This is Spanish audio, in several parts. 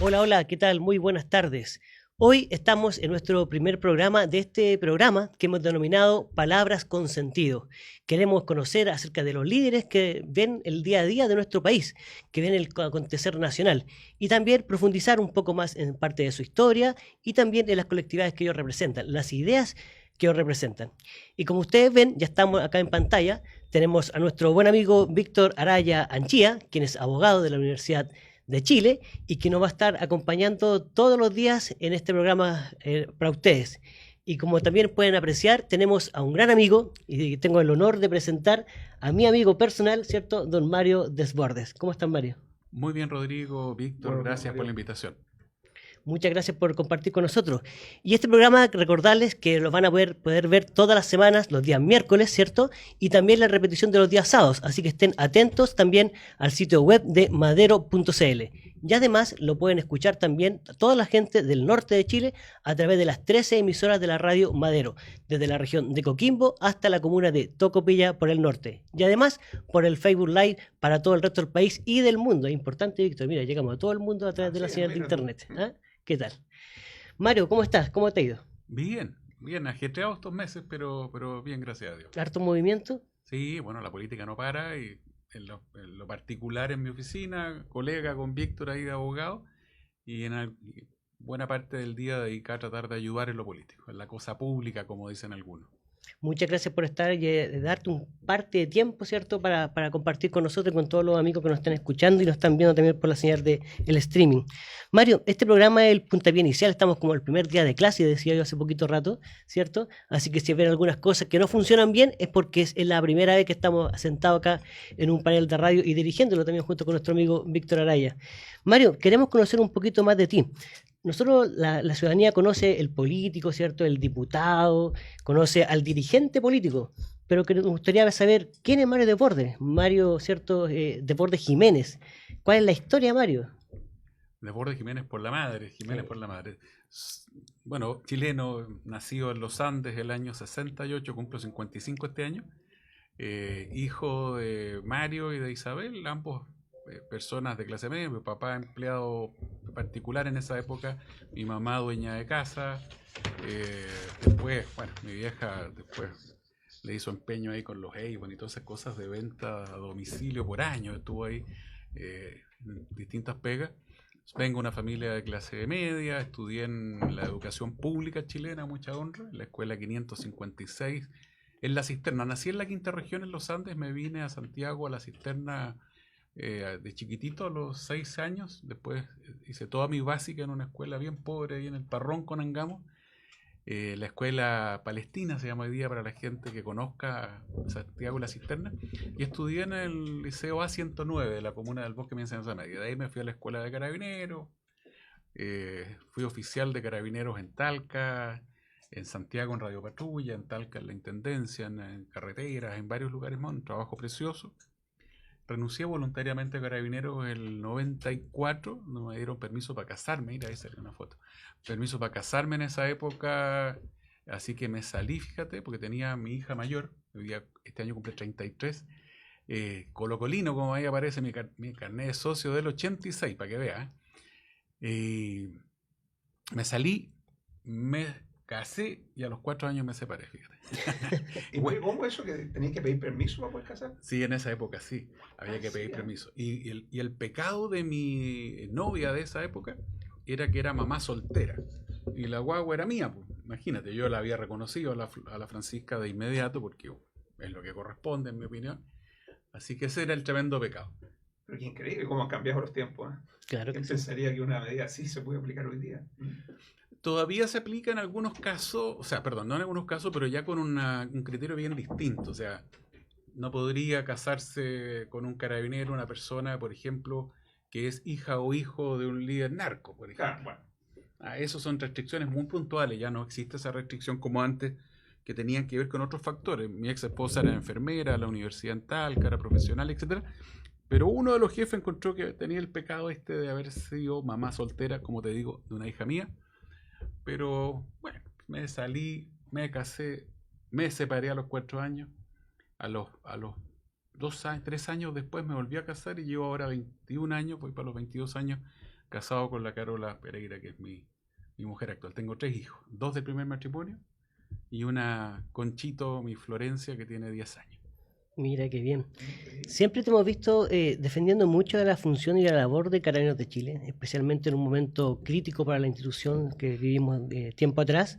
Hola, hola, ¿qué tal? Muy buenas tardes. Hoy estamos en nuestro primer programa de este programa que hemos denominado Palabras con Sentido. Queremos conocer acerca de los líderes que ven el día a día de nuestro país, que ven el acontecer nacional y también profundizar un poco más en parte de su historia y también en las colectividades que ellos representan, las ideas que ellos representan. Y como ustedes ven, ya estamos acá en pantalla, tenemos a nuestro buen amigo Víctor Araya Anchía, quien es abogado de la Universidad de Chile y que nos va a estar acompañando todos los días en este programa para ustedes. Y como también pueden apreciar, tenemos a un gran amigo y tengo el honor de presentar a mi amigo personal, ¿cierto? Don Mario Desbordes. ¿Cómo están, Mario? Muy bien, Rodrigo, Víctor, Buenos días, gracias por la Mario. invitación. Muchas gracias por compartir con nosotros. Y este programa, recordarles que lo van a poder ver todas las semanas, los días miércoles, ¿cierto? Y también la repetición de los días sábados. Así que estén atentos también al sitio web de madero.cl. Y además lo pueden escuchar también toda la gente del norte de Chile a través de las 13 emisoras de la radio Madero, desde la región de Coquimbo hasta la comuna de Tocopilla por el norte. Y además por el Facebook Live para todo el resto del país y del mundo. Es importante, Víctor, mira, llegamos a todo el mundo a través de la señal de Mira tú. internet. ¿Ah? ¿Qué tal? Mario, ¿cómo estás? ¿Cómo te ha ido? Bien, bien, ajetreados estos meses, pero bien, gracias a Dios. ¿Harto movimiento? Sí, bueno, la política no para y en lo particular en mi oficina, colega con Víctor ahí de abogado, y y buena parte del día dedicar a tratar de ayudar en lo político, en la cosa pública, como dicen algunos. Muchas gracias por estar y darte un parte de tiempo, ¿cierto? Para compartir con nosotros y con todos los amigos que nos están escuchando y nos están viendo también por la señal de el streaming. Mario, este programa es el puntapié inicial, estamos como el primer día de clase, decía yo hace poquito rato, ¿cierto? Así que si ven algunas cosas que no funcionan bien es porque es la primera vez que estamos sentados acá en un panel de radio y dirigiéndolo también junto con nuestro amigo Víctor Araya. Mario, queremos conocer un poquito más de ti. Nosotros, la ciudadanía conoce el político, ¿cierto? El diputado, conoce al dirigente político, pero que nos gustaría saber quién es Mario Desbordes. Mario, ¿cierto? Desbordes Jiménez. ¿Cuál es la historia de Mario? Desbordes Jiménez por la madre, Jiménez Sí. por la madre. Bueno, chileno, nacido en los Andes el año 68, cumplo 55 este año. Hijo de Mario y de Isabel, ambos personas de clase media, mi papá empleado particular en esa época, mi mamá dueña de casa, después, bueno, mi vieja después le hizo empeño ahí con los Avon y todas esas cosas de venta a domicilio por años, estuvo ahí en distintas pegas. Vengo de una familia de clase media, estudié en la educación pública chilena, mucha honra, en la escuela 556 en la Cisterna. Nací en la quinta región en los Andes, me vine a Santiago a la Cisterna de chiquitito a los 6 años. Después hice toda mi básica en una escuela bien pobre ahí en el Parrón con Angamos. La escuela palestina se llama hoy día para la gente que conozca Santiago y la Cisterna. Y estudié en el Liceo A109 de la comuna del Bosque, mi enseñanza media. De ahí me fui a la escuela de carabineros. Fui oficial de carabineros en Talca, en Santiago en Radio Patrulla, en Talca en la Intendencia, en carreteras, en varios lugares más, un trabajo precioso. Renuncié voluntariamente a Carabineros el 94, no me dieron permiso para casarme, mira, ahí salió una foto. Permiso para casarme en esa época, así que me salí, fíjate, porque tenía a mi hija mayor, este año cumple 33, colocolino, como ahí aparece mi carnet de socio del 86, para que vea. Me salí, me casé y a los 4 años me separé, fíjate. ¿Y Bueno, cómo eso que tenías que pedir permiso para poder casar? sí, en esa época sí, había que pedir permiso. Y el pecado de mi novia de esa época era que era mamá soltera. Y la guagua era mía, pues. Imagínate, yo la había reconocido a la Francisca de inmediato porque es lo que corresponde, en mi opinión. Así que ese era el tremendo pecado. Pero qué increíble cómo han cambiado los tiempos, ¿eh? Claro que ¿Quién sí. pensaría que una medida así se puede aplicar hoy día? Todavía se aplica en algunos casos, o sea, perdón, no en algunos casos, pero ya con un criterio bien distinto. O sea, no podría casarse con un carabinero una persona, por ejemplo, que es hija o hijo de un líder narco, por Claro, ejemplo. bueno. Eso son restricciones muy puntuales, ya no existe esa restricción como antes, que tenían que ver con otros factores. Mi ex esposa era enfermera, la universidad en Talca, era profesional, etcétera. Pero uno de los jefes encontró que tenía el pecado este de haber sido mamá soltera, como te digo, de una hija mía. Pero bueno, me salí, me casé, me separé a los 4 años. A los 2 años, 3 años después me volví a casar y llevo ahora 21 años, voy para los 22 años casado con la Carola Pereira, que es mi mujer actual. Tengo 3 hijos, 2 del primer matrimonio y una Conchito, mi Florencia, que tiene 10 años. Mira qué bien. Siempre te hemos visto defendiendo mucho de la función y la labor de Carabineros de Chile, especialmente en un momento crítico para la institución que vivimos tiempo atrás.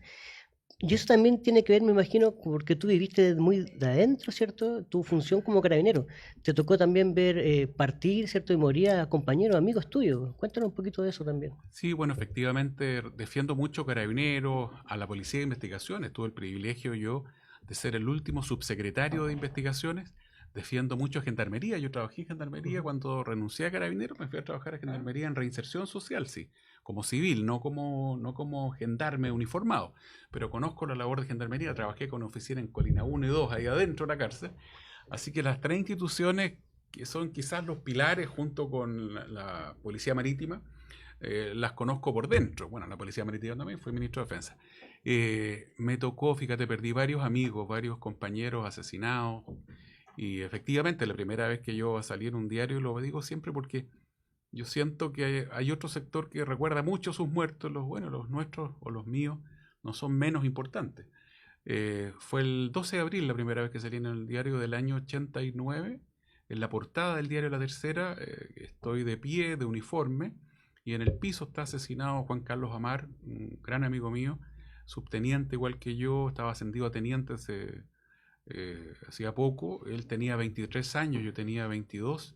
Y eso también tiene que ver, me imagino, porque tú viviste muy de adentro, ¿cierto? Tu función como carabinero. Te tocó también ver partir, ¿cierto? Y morir a compañeros, amigos tuyos. Cuéntanos un poquito de eso también. Sí, bueno, efectivamente defiendo mucho Carabineros, a la Policía de Investigaciones. Tuve el privilegio yo de ser el último subsecretario de Investigaciones. Defiendo mucho Gendarmería. Yo trabajé en Gendarmería cuando renuncié a Carabineros. Me fui a trabajar a Gendarmería en reinserción social, sí, como civil, no como gendarme uniformado. Pero conozco la labor de Gendarmería. Trabajé con oficina en Colina 1 y 2, ahí adentro de la cárcel. Así que las 3 instituciones que son quizás los pilares junto con la Policía Marítima, las conozco por dentro. Bueno, la Policía Marítima también, fui ministro de Defensa. Me tocó, fíjate, perdí varios amigos, varios compañeros asesinados. Y efectivamente, la primera vez que yo salí en un diario, lo digo siempre porque yo siento que hay otro sector que recuerda mucho sus muertos, los nuestros o los míos no son menos importantes. Fue el 12 de abril la primera vez que salí en el diario del año 89. En la portada del diario La Tercera estoy de pie, de uniforme, y en el piso está asesinado Juan Carlos Amar, un gran amigo mío, subteniente igual que yo, estaba ascendido a teniente hacía poco. Él tenía 23 años, yo tenía 22,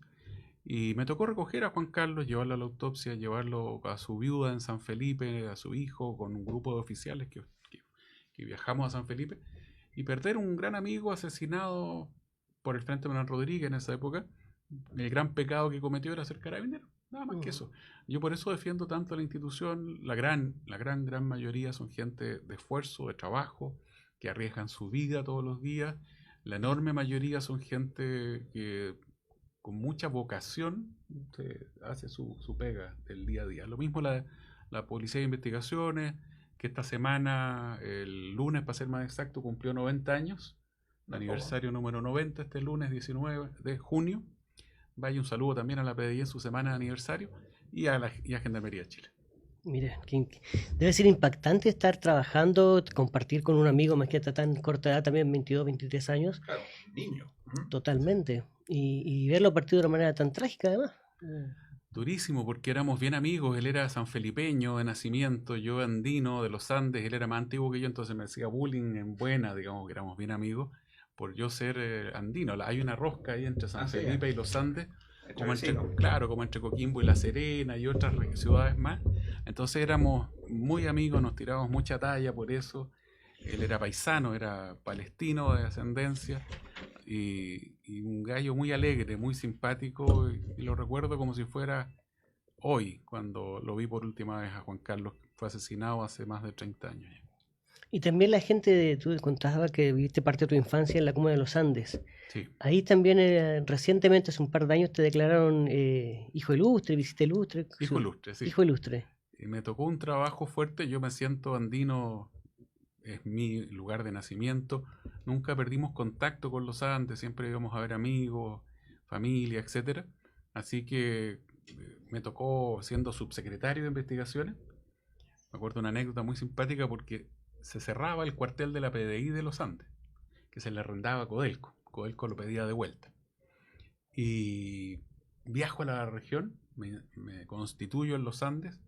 y me tocó recoger a Juan Carlos, llevarlo a la autopsia, llevarlo a su viuda en San Felipe, a su hijo, con un grupo de oficiales que viajamos a San Felipe, y perder un gran amigo asesinado por el Frente Manuel Rodríguez en esa época. El gran pecado que cometió era ser carabinero, nada más que eso. Yo por eso defiendo tanto a la institución. La gran mayoría son gente de esfuerzo, de trabajo, que arriesgan su vida todos los días. La enorme mayoría son gente que con mucha vocación hace su pega del día a día. Lo mismo la Policía de Investigaciones, que esta semana, el lunes para ser más exacto, cumplió 90 años, el aniversario número 90, este lunes 19 de junio. Vaya un saludo también a la PDI en su semana de aniversario y a Gendarmería de Chile. Mira, debe ser impactante estar trabajando, compartir con un amigo más que a tan corta edad, también 22, 23 años. Claro, niño. Totalmente. Y verlo partir de una manera tan trágica además. Durísimo, porque éramos bien amigos. Él era sanfelipeño de nacimiento, yo andino de los Andes. Él era más antiguo que yo, entonces me hacía bullying en buena, digamos que éramos bien amigos por yo ser andino. Hay una rosca ahí entre San Felipe y los Andes, como entre Coquimbo y La Serena y otras ciudades más. Entonces éramos muy amigos, nos tirábamos mucha talla por eso. Él era paisano, era palestino de ascendencia, y un gallo muy alegre, muy simpático, y lo recuerdo como si fuera hoy, cuando lo vi por última vez a Juan Carlos, que fue asesinado hace más de 30 años ya. Y también la gente, tú contabas que viviste parte de tu infancia en la comuna de los Andes. Sí. Ahí también recientemente, hace un par de años, te declararon hijo ilustre, visita ilustre. Hijo ilustre, sí. Hijo ilustre. Y me tocó un trabajo fuerte. Yo me siento andino, es mi lugar de nacimiento. Nunca perdimos contacto con los Andes, siempre íbamos a ver amigos, familia, etcétera. Así que me tocó siendo subsecretario de Investigaciones. Me acuerdo una anécdota muy simpática porque se cerraba el cuartel de la PDI de los Andes, que se le arrendaba a Codelco. Codelco lo pedía de vuelta. Y viajo a la región, me constituyo en los Andes.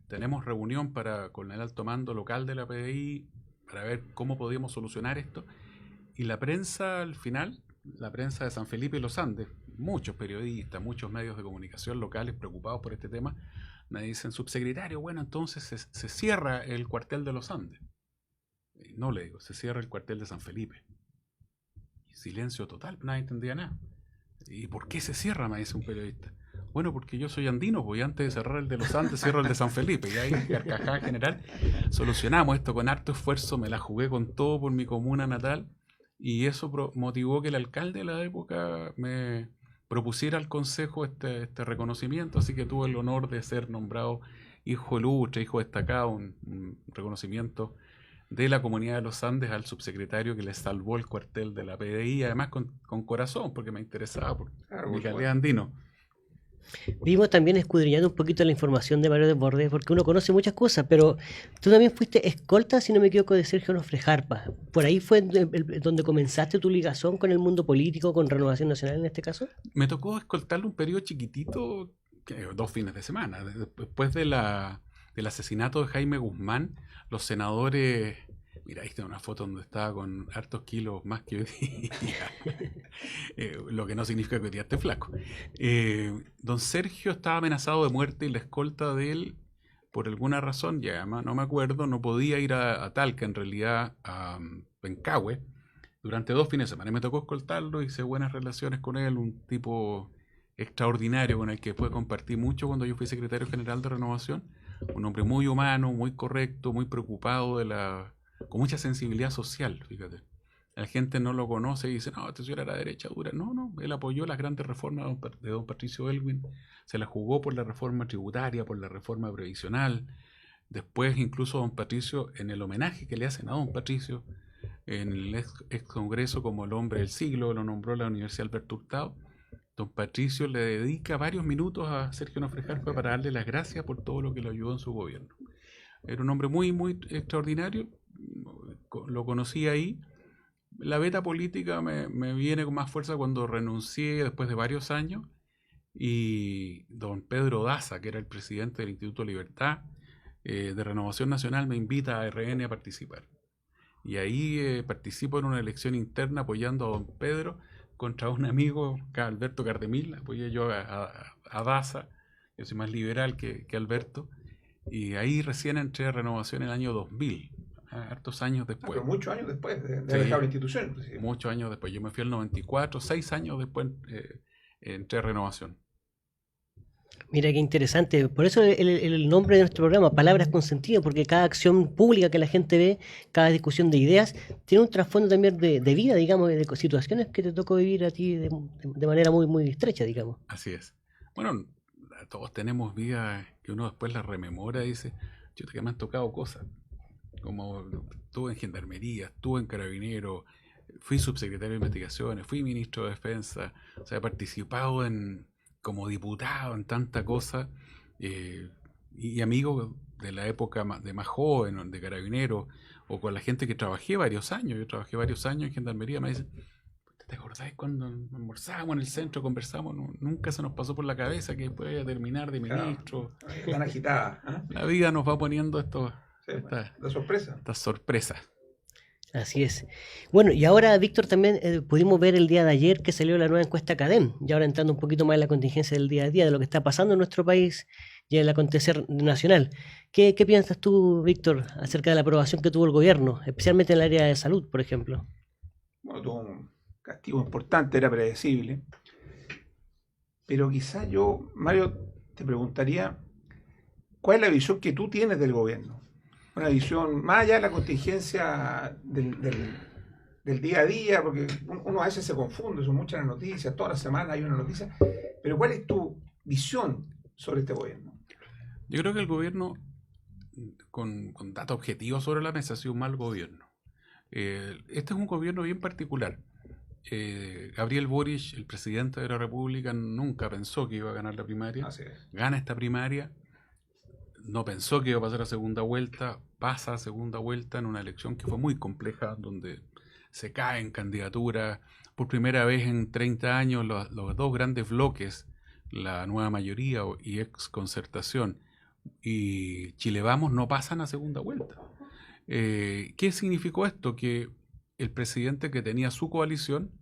Tenemos reunión con el alto mando local de la PDI para ver cómo podíamos solucionar esto. Y la prensa al final, la prensa de San Felipe y los Andes, muchos periodistas, muchos medios de comunicación locales preocupados por este tema, me dicen: subsecretario, bueno, entonces se cierra el cuartel de los Andes. Y no, le digo, se cierra el cuartel de San Felipe. Y silencio total, nadie entendía nada. ¿Y por qué se cierra?, me dice un periodista. Bueno, porque yo soy andino, pues, y antes de cerrar el de los Andes, cierro el de San Felipe. Y ahí, carcajada general, solucionamos esto con harto esfuerzo, me la jugué con todo por mi comuna natal, y eso motivó que el alcalde de la época me propusiera al consejo este reconocimiento, así que tuve el honor de ser nombrado hijo ilustre, hijo destacado, un reconocimiento de la comunidad de los Andes al subsecretario que le salvó el cuartel de la PDI, además con corazón, porque me interesaba por mi calidad andino. Vimos también escudriñando un poquito la información de Mario Desbordes, porque uno conoce muchas cosas, pero tú también fuiste escolta, si no me equivoco, de Sergio Onofre Jarpa. ¿Por ahí fue donde comenzaste tu ligación con el mundo político, con Renovación Nacional en este caso? Me tocó escoltarlo un periodo chiquitito, 2 fines de semana. Después del asesinato de Jaime Guzmán, los senadores... Mira, ahí está una foto donde estaba con hartos kilos más que hoy día. Lo que no significa que hoy día esté flaco. Don Sergio estaba amenazado de muerte y la escolta de él, por alguna razón, ya no me acuerdo, no podía ir a Talca, en realidad a Pencahue, durante 2 fines de semana. Y me tocó escoltarlo, hice buenas relaciones con él, un tipo extraordinario con el que pude compartir mucho cuando yo fui secretario general de Renovación. Un hombre muy humano, muy correcto, muy preocupado con mucha sensibilidad social, fíjate. La gente no lo conoce y dice, no, este señor era derecha dura. No, él apoyó las grandes reformas de don Patricio Elwin, se la jugó por la reforma tributaria, por la reforma previsional. Después incluso don Patricio, en el homenaje que le hacen a don Patricio, en el ex congreso como el hombre del siglo, lo nombró la Universidad Alberto Hurtado. Don Patricio le dedica varios minutos a Sergio Onofre Jarpa para darle las gracias por todo lo que le ayudó en su gobierno. Era un hombre muy, muy extraordinario, lo conocí ahí. La beta política me viene con más fuerza cuando renuncié después de varios años y don Pedro Daza, que era el presidente del Instituto Libertad de Renovación Nacional, me invita a RN a participar. Y ahí participo en una elección interna apoyando a don Pedro contra un amigo, Alberto Cardemil. Apoyé yo a Daza, yo soy más liberal que Alberto, y ahí recién entré a Renovación en el año 2000, hartos años después. Pero muchos años después de Sí, dejar la institución, inclusive. muchos años después. Yo me fui al 94, 6 años después entré a Renovación. Mira qué interesante. Por eso el nombre de nuestro programa, Palabras con Sentido, porque cada acción pública que la gente ve, cada discusión de ideas, tiene un trasfondo también de vida, digamos, de situaciones que te tocó vivir a ti de manera muy, muy estrecha, digamos. Así es. Bueno, todos tenemos vidas que uno después las rememora y dice, yo que me han tocado cosas. Como estuve en Gendarmería, estuve en Carabineros, fui subsecretario de Investigaciones, fui ministro de Defensa, o sea, he participado como diputado en tanta cosa, y amigos de la época de más joven, de Carabineros, o con la gente que trabajé varios años. Yo trabajé varios años en Gendarmería, me dicen, ¿te acordás cuando almorzábamos en el centro, conversamos? Nunca se nos pasó por la cabeza que después iba a terminar de ministro. Claro, tan agitada. ¿Eh? La vida nos va poniendo Sí, la sorpresa. estas sorpresas. Así es. Bueno, y ahora, Víctor, también pudimos ver el día de ayer que salió la nueva encuesta Academ, y ahora entrando un poquito más en la contingencia del día a día, de lo que está pasando en nuestro país y en el acontecer nacional. ¿Qué piensas tú, Víctor, acerca de la aprobación que tuvo el gobierno, especialmente en el área de salud, por ejemplo? Bueno, tuvo un castigo importante, era predecible. Pero quizás yo, Mario, te preguntaría, ¿cuál es la visión que tú tienes del gobierno? Una visión más allá de la contingencia del día a día, porque uno a veces se confunde, son muchas las noticias, todas las semanas hay una noticia, pero ¿cuál es tu visión sobre este gobierno? Yo creo que el gobierno, con datos objetivos sobre la mesa, ha sido un mal gobierno. Este es un gobierno bien particular. Gabriel Boric, el presidente de la República, nunca pensó que iba a ganar la primaria. Así es. Gana esta primaria. No pensó que iba a pasar a segunda vuelta, pasa a segunda vuelta en una elección que fue muy compleja, donde se caen candidaturas. Por primera vez en 30 años, los dos grandes bloques, la nueva mayoría y ex concertación y Chile Vamos, no pasan a segunda vuelta. ¿Qué significó esto? Que el presidente que tenía su coalición,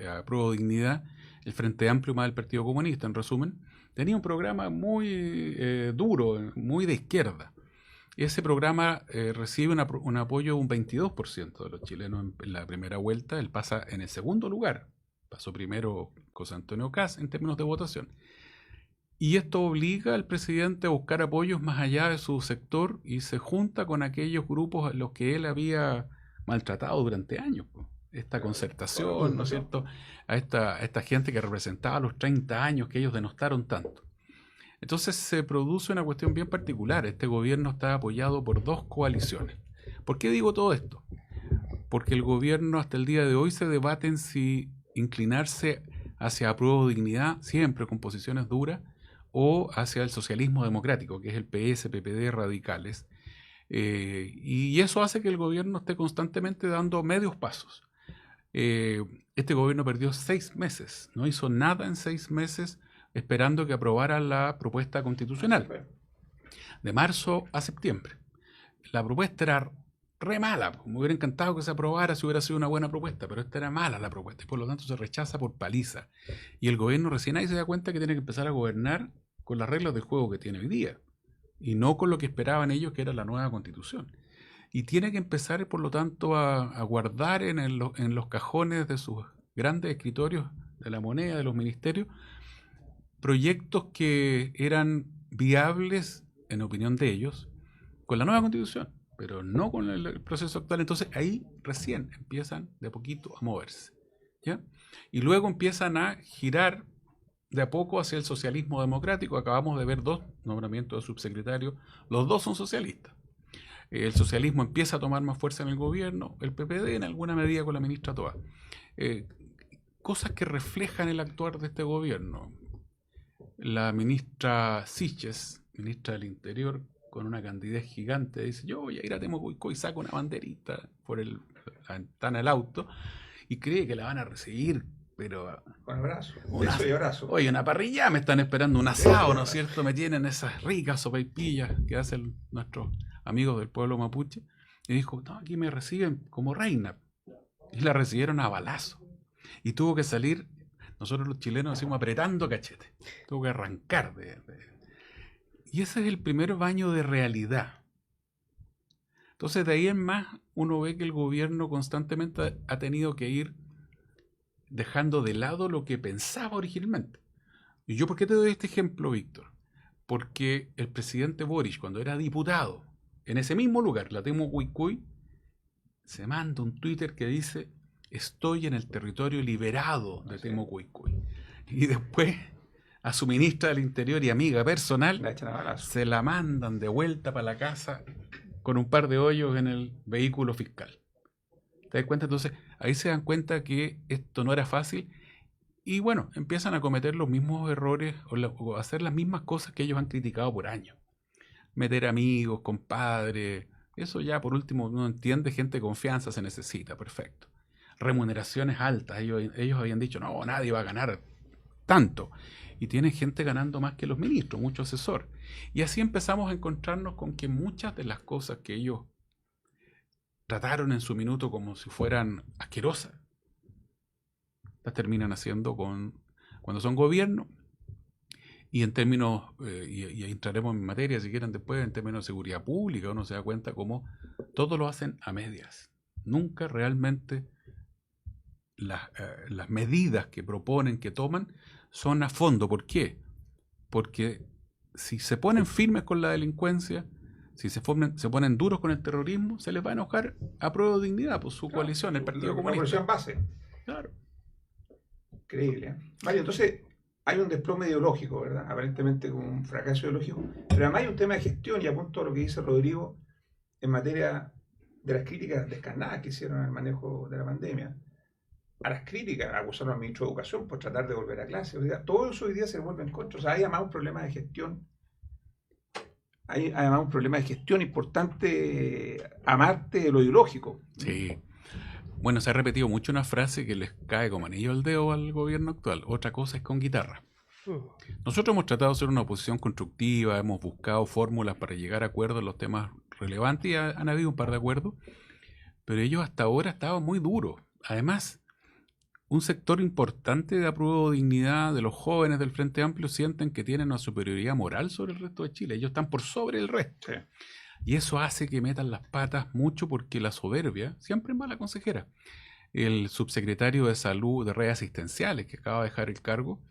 Apruebo Dignidad, el Frente Amplio más el Partido Comunista, en resumen, tenía un programa muy duro, muy de izquierda. Ese programa recibe un apoyo de un 22% de los chilenos en la primera vuelta. Él pasa en el segundo lugar. Pasó primero José Antonio Kast en términos de votación. Y esto obliga al presidente a buscar apoyos más allá de su sector y se junta con aquellos grupos a los que él había maltratado durante años. Esta concertación, ¿no es cierto? A esta gente que representaba los 30 años que ellos denostaron tanto. Entonces se produce una cuestión bien particular. Este gobierno está apoyado por dos coaliciones. ¿Por qué digo todo esto? Porque el gobierno hasta el día de hoy se debate en si inclinarse hacia Apruebo Dignidad, siempre con posiciones duras, o hacia el socialismo democrático, que es el PS, PPD, radicales. Y eso hace que el gobierno esté constantemente dando medios pasos. Este gobierno perdió 6 meses, no hizo nada en 6 meses esperando que aprobara la propuesta constitucional. De marzo a septiembre. La propuesta era re mala. Me hubiera encantado que se aprobara si hubiera sido una buena propuesta, pero esta era mala la propuesta y por lo tanto se rechaza por paliza. Y el gobierno recién ahí se da cuenta que tiene que empezar a gobernar con las reglas del juego que tiene hoy día y no con lo que esperaban ellos, que era la nueva constitución. Y tiene que empezar, por lo tanto, a guardar en los cajones de sus grandes escritorios de la moneda, de los ministerios, proyectos que eran viables, en opinión de ellos, con la nueva constitución, pero no con el proceso actual. Entonces ahí recién empiezan de a poquito a moverse, ¿ya? Y luego empiezan a girar de a poco hacia el socialismo democrático. Acabamos de ver 2 nombramientos de subsecretarios, los 2 son socialistas. El socialismo empieza a tomar más fuerza en el gobierno, el PPD en alguna medida con la ministra Toa. Cosas que reflejan el actuar de este gobierno. La ministra Siches, ministra del Interior, con una candidez gigante, dice: yo voy a ir a Temuco y saco una banderita por la ventana del auto y cree que la van a recibir, pero con abrazo, beso y abrazo. Oye, una parrilla, me están esperando un asado, ¿no es cierto? Me tienen esas ricas sopaipillas que hacen nuestros amigos del pueblo mapuche. Y dijo: no, aquí me reciben como reina. Y la recibieron a balazo. Y tuvo que salir, nosotros los chilenos decimos apretando cachete. Tuvo que arrancar Y ese es el primer baño de realidad. Entonces, de ahí en más, uno ve que el gobierno constantemente ha tenido que ir dejando de lado lo que pensaba originalmente. ¿Y yo por qué te doy este ejemplo, Víctor? Porque el presidente Boric, cuando era diputado, en ese mismo lugar, la Temucuicui, se manda un Twitter que dice: estoy en el territorio liberado de Temucuicui. Y después a su ministra del Interior y amiga personal se la mandan de vuelta para la casa con un par de hoyos en el vehículo fiscal. ¿Te das cuenta? Entonces, ahí se dan cuenta que esto no era fácil y bueno, empiezan a cometer los mismos errores o hacer las mismas cosas que ellos han criticado por años. Meter amigos, compadres, eso ya por último uno entiende, gente de confianza se necesita, perfecto. Remuneraciones altas, ellos habían dicho: no, nadie va a ganar tanto. Y tienen gente ganando más que los ministros, mucho asesor. Y así empezamos a encontrarnos con que muchas de las cosas que ellos trataron en su minuto como si fueran asquerosas, las terminan haciendo cuando son gobierno. Y en términos, y entraremos en materia si quieren después, en términos de seguridad pública, uno se da cuenta cómo todo lo hacen a medias. Nunca realmente las medidas que proponen, que toman, son a fondo. ¿Por qué? Porque si se ponen firmes con la delincuencia, si se ponen duros con el terrorismo, se les va a enojar a Prueba de Dignidad, por su coalición, el Partido Comunista. La base. Claro. Increíble, ¿eh? Vale, entonces hay un desplome ideológico, ¿verdad? Aparentemente un fracaso ideológico, pero además hay un tema de gestión, y apunto a lo que dice Rodrigo en materia de las críticas descarnadas que hicieron al manejo de la pandemia. A las críticas, acusaron al ministro de Educación por tratar de volver a clase. O sea, todo eso hoy día se vuelve en contra. O sea, hay además un problema de gestión. Hay además un problema de gestión importante, amarte de lo ideológico. Sí. Bueno, se ha repetido mucho una frase que les cae como anillo al dedo al gobierno actual. Otra cosa es con guitarra. Nosotros hemos tratado de hacer una oposición constructiva, hemos buscado fórmulas para llegar a acuerdos en los temas relevantes y han habido un par de acuerdos, pero ellos hasta ahora estaban muy duros. Además, un sector importante de Apruebo Dignidad, de los jóvenes del Frente Amplio, sienten que tienen una superioridad moral sobre el resto de Chile. Ellos están por sobre el resto. Sí. Y eso hace que metan las patas mucho porque la soberbia siempre es mala consejera. El subsecretario de Salud de Redes Asistenciales, que acaba de dejar el cargo,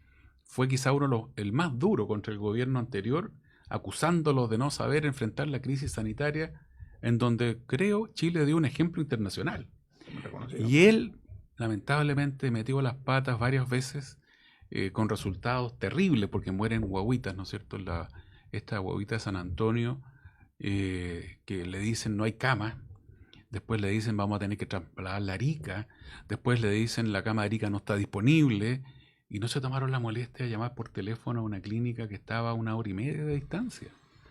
fue quizá el más duro contra el gobierno anterior, acusándolos de no saber enfrentar la crisis sanitaria, en donde creo Chile dio un ejemplo internacional. Y él lamentablemente metió las patas varias veces con resultados terribles porque mueren guaguitas, ¿no es cierto? Esta guaguita de San Antonio, que le dicen no hay cama, después le dicen vamos a tener que trasladar la Arica, después le dicen la cama de Arica no está disponible y no se tomaron la molestia de llamar por teléfono a una clínica que estaba a 1 hora y media de distancia.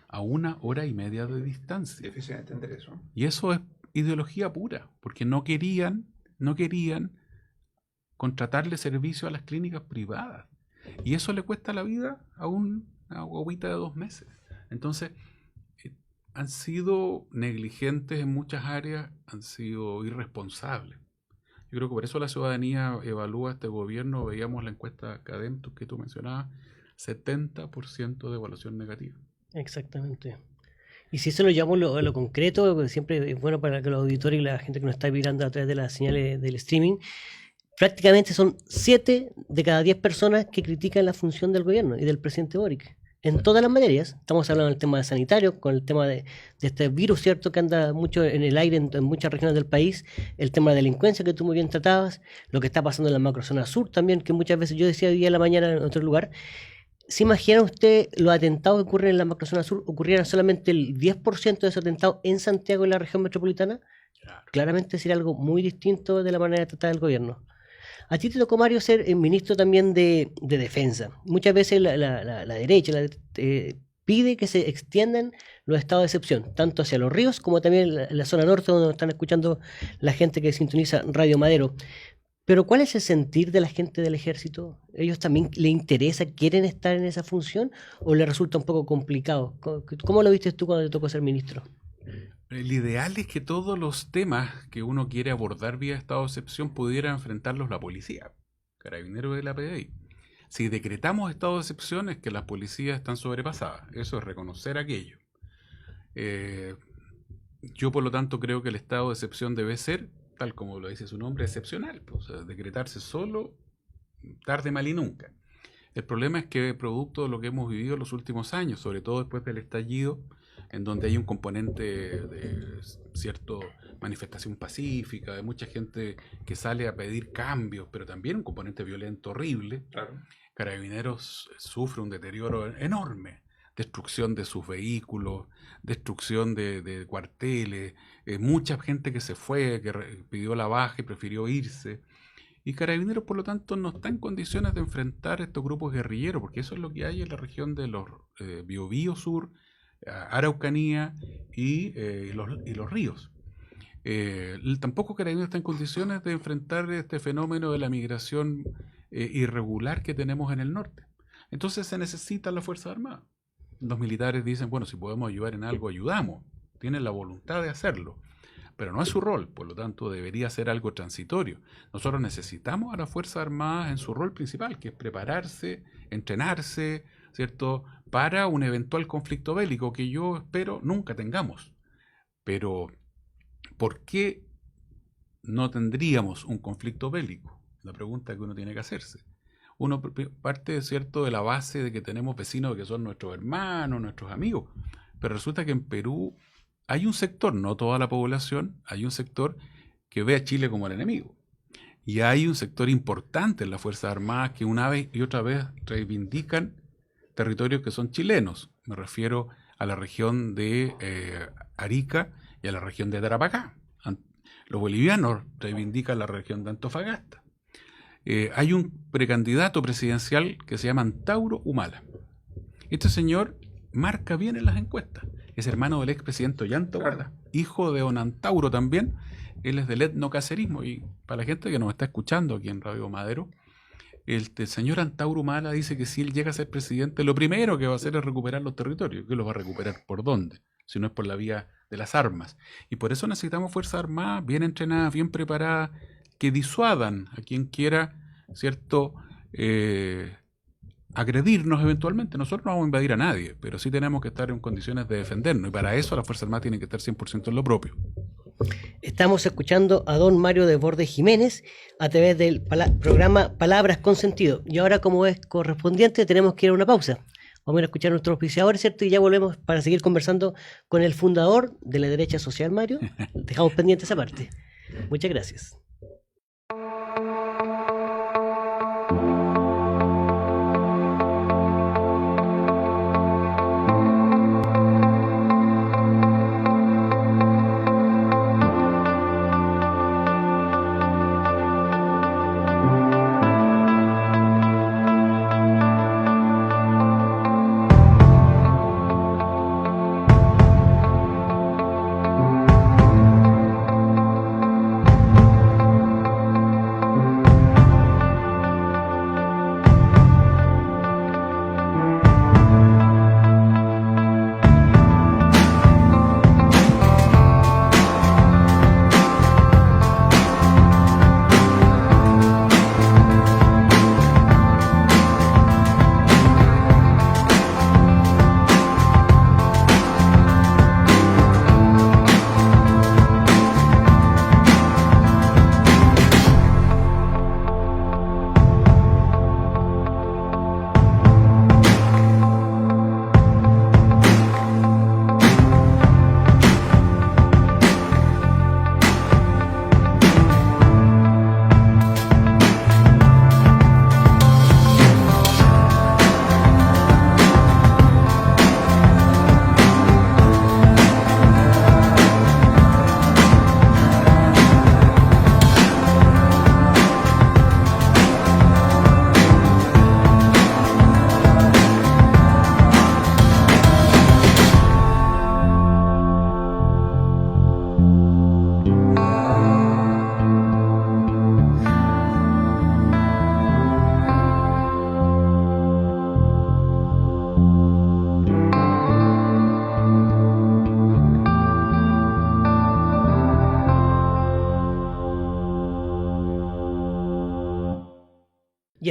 A 1 hora y media de distancia. Difícil entender eso. Y eso es ideología pura, porque no querían contratarle servicio a las clínicas privadas. Y eso le cuesta la vida a una guaguita de 2 meses. Entonces, han sido negligentes en muchas áreas, han sido irresponsables. Yo creo que por eso la ciudadanía evalúa este gobierno. Veíamos la encuesta Cadem que tú mencionabas, 70% de evaluación negativa. Exactamente. Y si eso lo llevamos a lo concreto, que siempre es bueno para que los auditores y la gente que nos está mirando a través de las señales del streaming, prácticamente son 7 de cada 10 personas que critican la función del gobierno y del presidente Boric. En todas las materias, estamos hablando del tema sanitario, con el tema de este virus, ¿cierto?, que anda mucho en el aire en muchas regiones del país, el tema de la delincuencia que tú muy bien tratabas, lo que está pasando en la macrozona sur también, que muchas veces yo decía hoy día en la mañana en otro lugar. ¿Se imagina usted los atentados que ocurren en la macrozona sur? ¿Ocurrieran solamente el 10% de esos atentados en Santiago, en la región metropolitana? Claro. Claramente sería algo muy distinto de la manera de tratar el gobierno. A ti te tocó, Mario, ser ministro también de defensa. Muchas veces la derecha pide que se extiendan los estados de excepción, tanto hacia los ríos como también en la zona norte, donde nos están escuchando la gente que sintoniza Radio Madero. Pero ¿cuál es el sentir de la gente del ejército? ¿Ellos también les interesa, quieren estar en esa función o les resulta un poco complicado? ¿Cómo lo viste tú cuando te tocó ser ministro? El ideal es que todos los temas que uno quiere abordar vía estado de excepción pudiera enfrentarlos la policía, Carabineros de la PDI. Si decretamos estado de excepción es que las policías están sobrepasadas. Eso es reconocer aquello. Yo, por lo tanto, creo que el estado de excepción debe ser, tal como lo dice su nombre, excepcional. Pues, o sea, decretarse solo, tarde, mal y nunca. El problema es que, producto de lo que hemos vivido en los últimos años, sobre todo después del estallido, en donde hay un componente de cierta manifestación pacífica, de mucha gente que sale a pedir cambios, pero también un componente violento horrible. Claro. Carabineros sufre un deterioro enorme, destrucción de sus vehículos, destrucción de cuarteles, mucha gente que se fue, que pidió la baja y prefirió irse. Y Carabineros, por lo tanto, no está en condiciones de enfrentar estos grupos guerrilleros, porque eso es lo que hay en la región de los Biobío Sur, Araucanía y los ríos. Tampoco Carabineros está en condiciones de enfrentar este fenómeno de la migración irregular que tenemos en el norte. Entonces se necesita la Fuerza Armada. Los militares dicen, bueno, si podemos ayudar en algo, ayudamos. Tienen la voluntad de hacerlo. Pero no es su rol, por lo tanto debería ser algo transitorio. Nosotros necesitamos a la Fuerza Armada en su rol principal, que es prepararse, entrenarse, ¿cierto?, para un eventual conflicto bélico que yo espero nunca tengamos. Pero, ¿por qué no tendríamos un conflicto bélico? La pregunta que uno tiene que hacerse. Uno parte, ¿cierto?, de la base de que tenemos vecinos que son nuestros hermanos, nuestros amigos. Pero resulta que en Perú hay un sector, no toda la población, hay un sector que ve a Chile como el enemigo. Y hay un sector importante en las Fuerzas Armadas que una vez y otra vez reivindican territorios que son chilenos. Me refiero a la región de Arica y a la región de Tarapacá. Los bolivianos reivindican la región de Antofagasta. Hay un precandidato presidencial que se llama Antauro Humala. Este señor marca bien en las encuestas. Es hermano del expresidente Ollanta Humala, hijo de don Antauro también. Él es del etnocacerismo. Y para la gente que nos está escuchando aquí en Radio Madero, el señor Antauro Humala dice que si él llega a ser presidente, lo primero que va a hacer es recuperar los territorios. ¿Qué los va a recuperar? ¿Por dónde? Si no es por la vía de las armas. Y por eso necesitamos Fuerzas Armadas bien entrenadas, bien preparadas, que disuadan a quien quiera, ¿cierto?, agredirnos eventualmente. Nosotros no vamos a invadir a nadie, pero sí tenemos que estar en condiciones de defendernos, y para eso las Fuerzas Armadas tienen que estar 100% en lo propio. Estamos escuchando a don Mario Desbordes Jiménez a través del programa Palabras con Sentido. Y ahora, como es correspondiente, tenemos que ir a una pausa. Vamos a ir a escuchar a nuestros auspiciadores, ¿cierto? Y ya volvemos para seguir conversando con el fundador de la derecha social, Mario. Dejamos pendiente esa parte. Muchas gracias.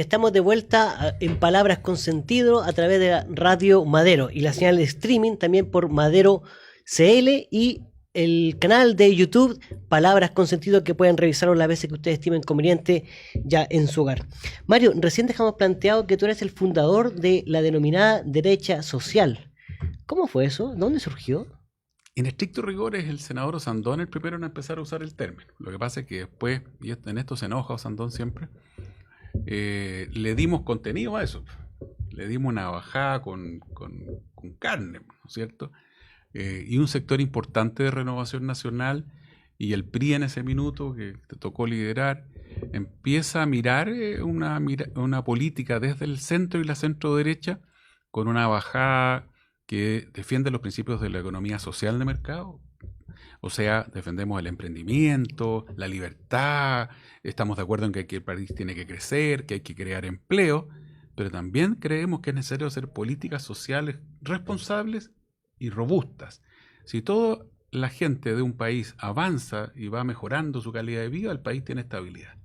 estamos de vuelta en Palabras con Sentido a través de la Radio Madero y la señal de streaming también por Madero CL y el canal de YouTube Palabras con Sentido, que pueden revisarlo las veces que ustedes estimen conveniente ya en su hogar. Mario, recién dejamos planteado que tú eres el fundador de la denominada derecha social. ¿Cómo fue eso? ¿Dónde surgió? En estricto rigor es el senador Osandón el primero en empezar a usar el término. Lo que pasa es que después, y en esto se enoja Osandón siempre, le dimos contenido a eso. Le dimos una bajada con carne, ¿no es cierto? Y un sector importante de Renovación Nacional y el PRI en ese minuto que te tocó liderar, empieza a mirar una política desde el centro y la centro derecha con una bajada que defiende los principios de la economía social de mercado. O sea, defendemos el emprendimiento, la libertad, estamos de acuerdo en que el país tiene que crecer, que hay que crear empleo, pero también creemos que es necesario hacer políticas sociales responsables y robustas. Si toda la gente de un país avanza y va mejorando su calidad de vida, el país tiene estabilidad.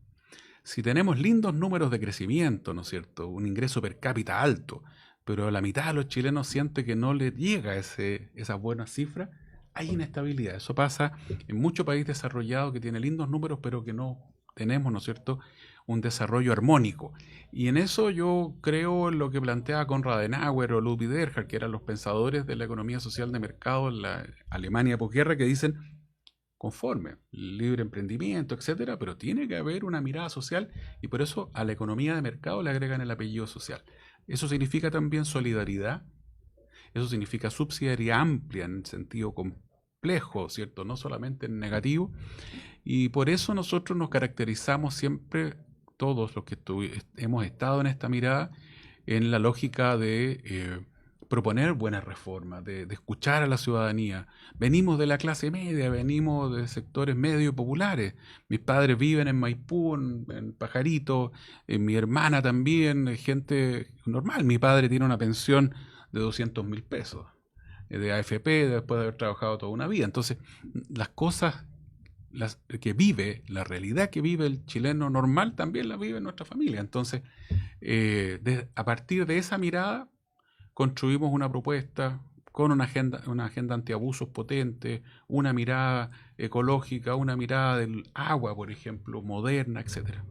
Si tenemos lindos números de crecimiento, ¿no es cierto?, un ingreso per cápita alto, pero la mitad de los chilenos siente que no les llega esas buenas cifras, hay inestabilidad. Eso pasa en muchos países desarrollados que tienen lindos números, pero que no tenemos, ¿no es cierto?, un desarrollo armónico. Y en eso yo creo en lo que plantea Konrad Adenauer o Ludwig Erhard, que eran los pensadores de la economía social de mercado en la Alemania posguerra, que dicen, conforme, libre emprendimiento, etcétera, pero tiene que haber una mirada social, y por eso a la economía de mercado le agregan el apellido social. Eso significa también solidaridad, eso significa subsidiariedad amplia en el sentido complejo, ¿cierto?, no solamente en negativo, y por eso nosotros nos caracterizamos siempre, todos los que hemos estado en esta mirada, en la lógica de proponer buenas reformas, de escuchar a la ciudadanía. Venimos de la clase media, venimos de sectores medio populares. Mis padres viven en Maipú, en Pajarito, mi hermana también, gente normal. Mi padre tiene una pensión de 200.000 pesos de AFP después de haber trabajado toda una vida. Entonces, las cosas la realidad que vive el chileno normal también la vive nuestra familia. Entonces, a partir de esa mirada, construimos una propuesta con una agenda antiabusos potente, una mirada ecológica, una mirada del agua, por ejemplo, moderna, etcétera.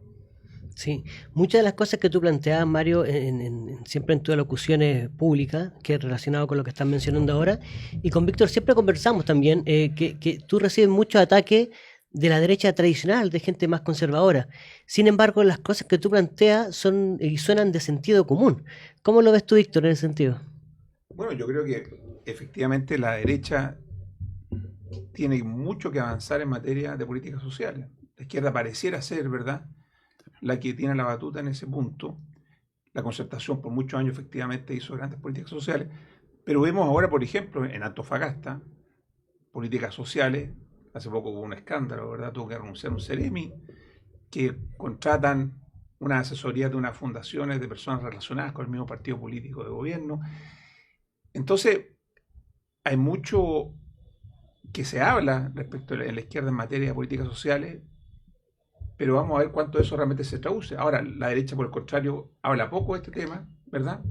Sí, muchas de las cosas que tú planteabas, Mario, siempre en tus alocuciones públicas, que es relacionado con lo que estás mencionando ahora, y con Víctor siempre conversamos también, que tú recibes muchos ataques de la derecha tradicional, de gente más conservadora. Sin embargo, las cosas que tú planteas son y suenan de sentido común. ¿Cómo lo ves tú, Víctor, en ese sentido? Bueno, yo creo que efectivamente la derecha tiene mucho que avanzar en materia de políticas sociales. La izquierda pareciera ser, ¿verdad?, la que tiene la batuta en ese punto. La Concertación por muchos años efectivamente hizo grandes políticas sociales, pero vemos ahora, por ejemplo, en Antofagasta, políticas sociales. Hace poco hubo un escándalo, ¿verdad? Tuvo que renunciar un Ceremi, que contratan una asesoría de unas fundaciones de personas relacionadas con el mismo partido político de gobierno. Entonces, hay mucho que se habla respecto de la izquierda en materia de políticas sociales, pero vamos a ver cuánto de eso realmente se traduce. Ahora, la derecha, por el contrario, habla poco de este tema, ¿verdad?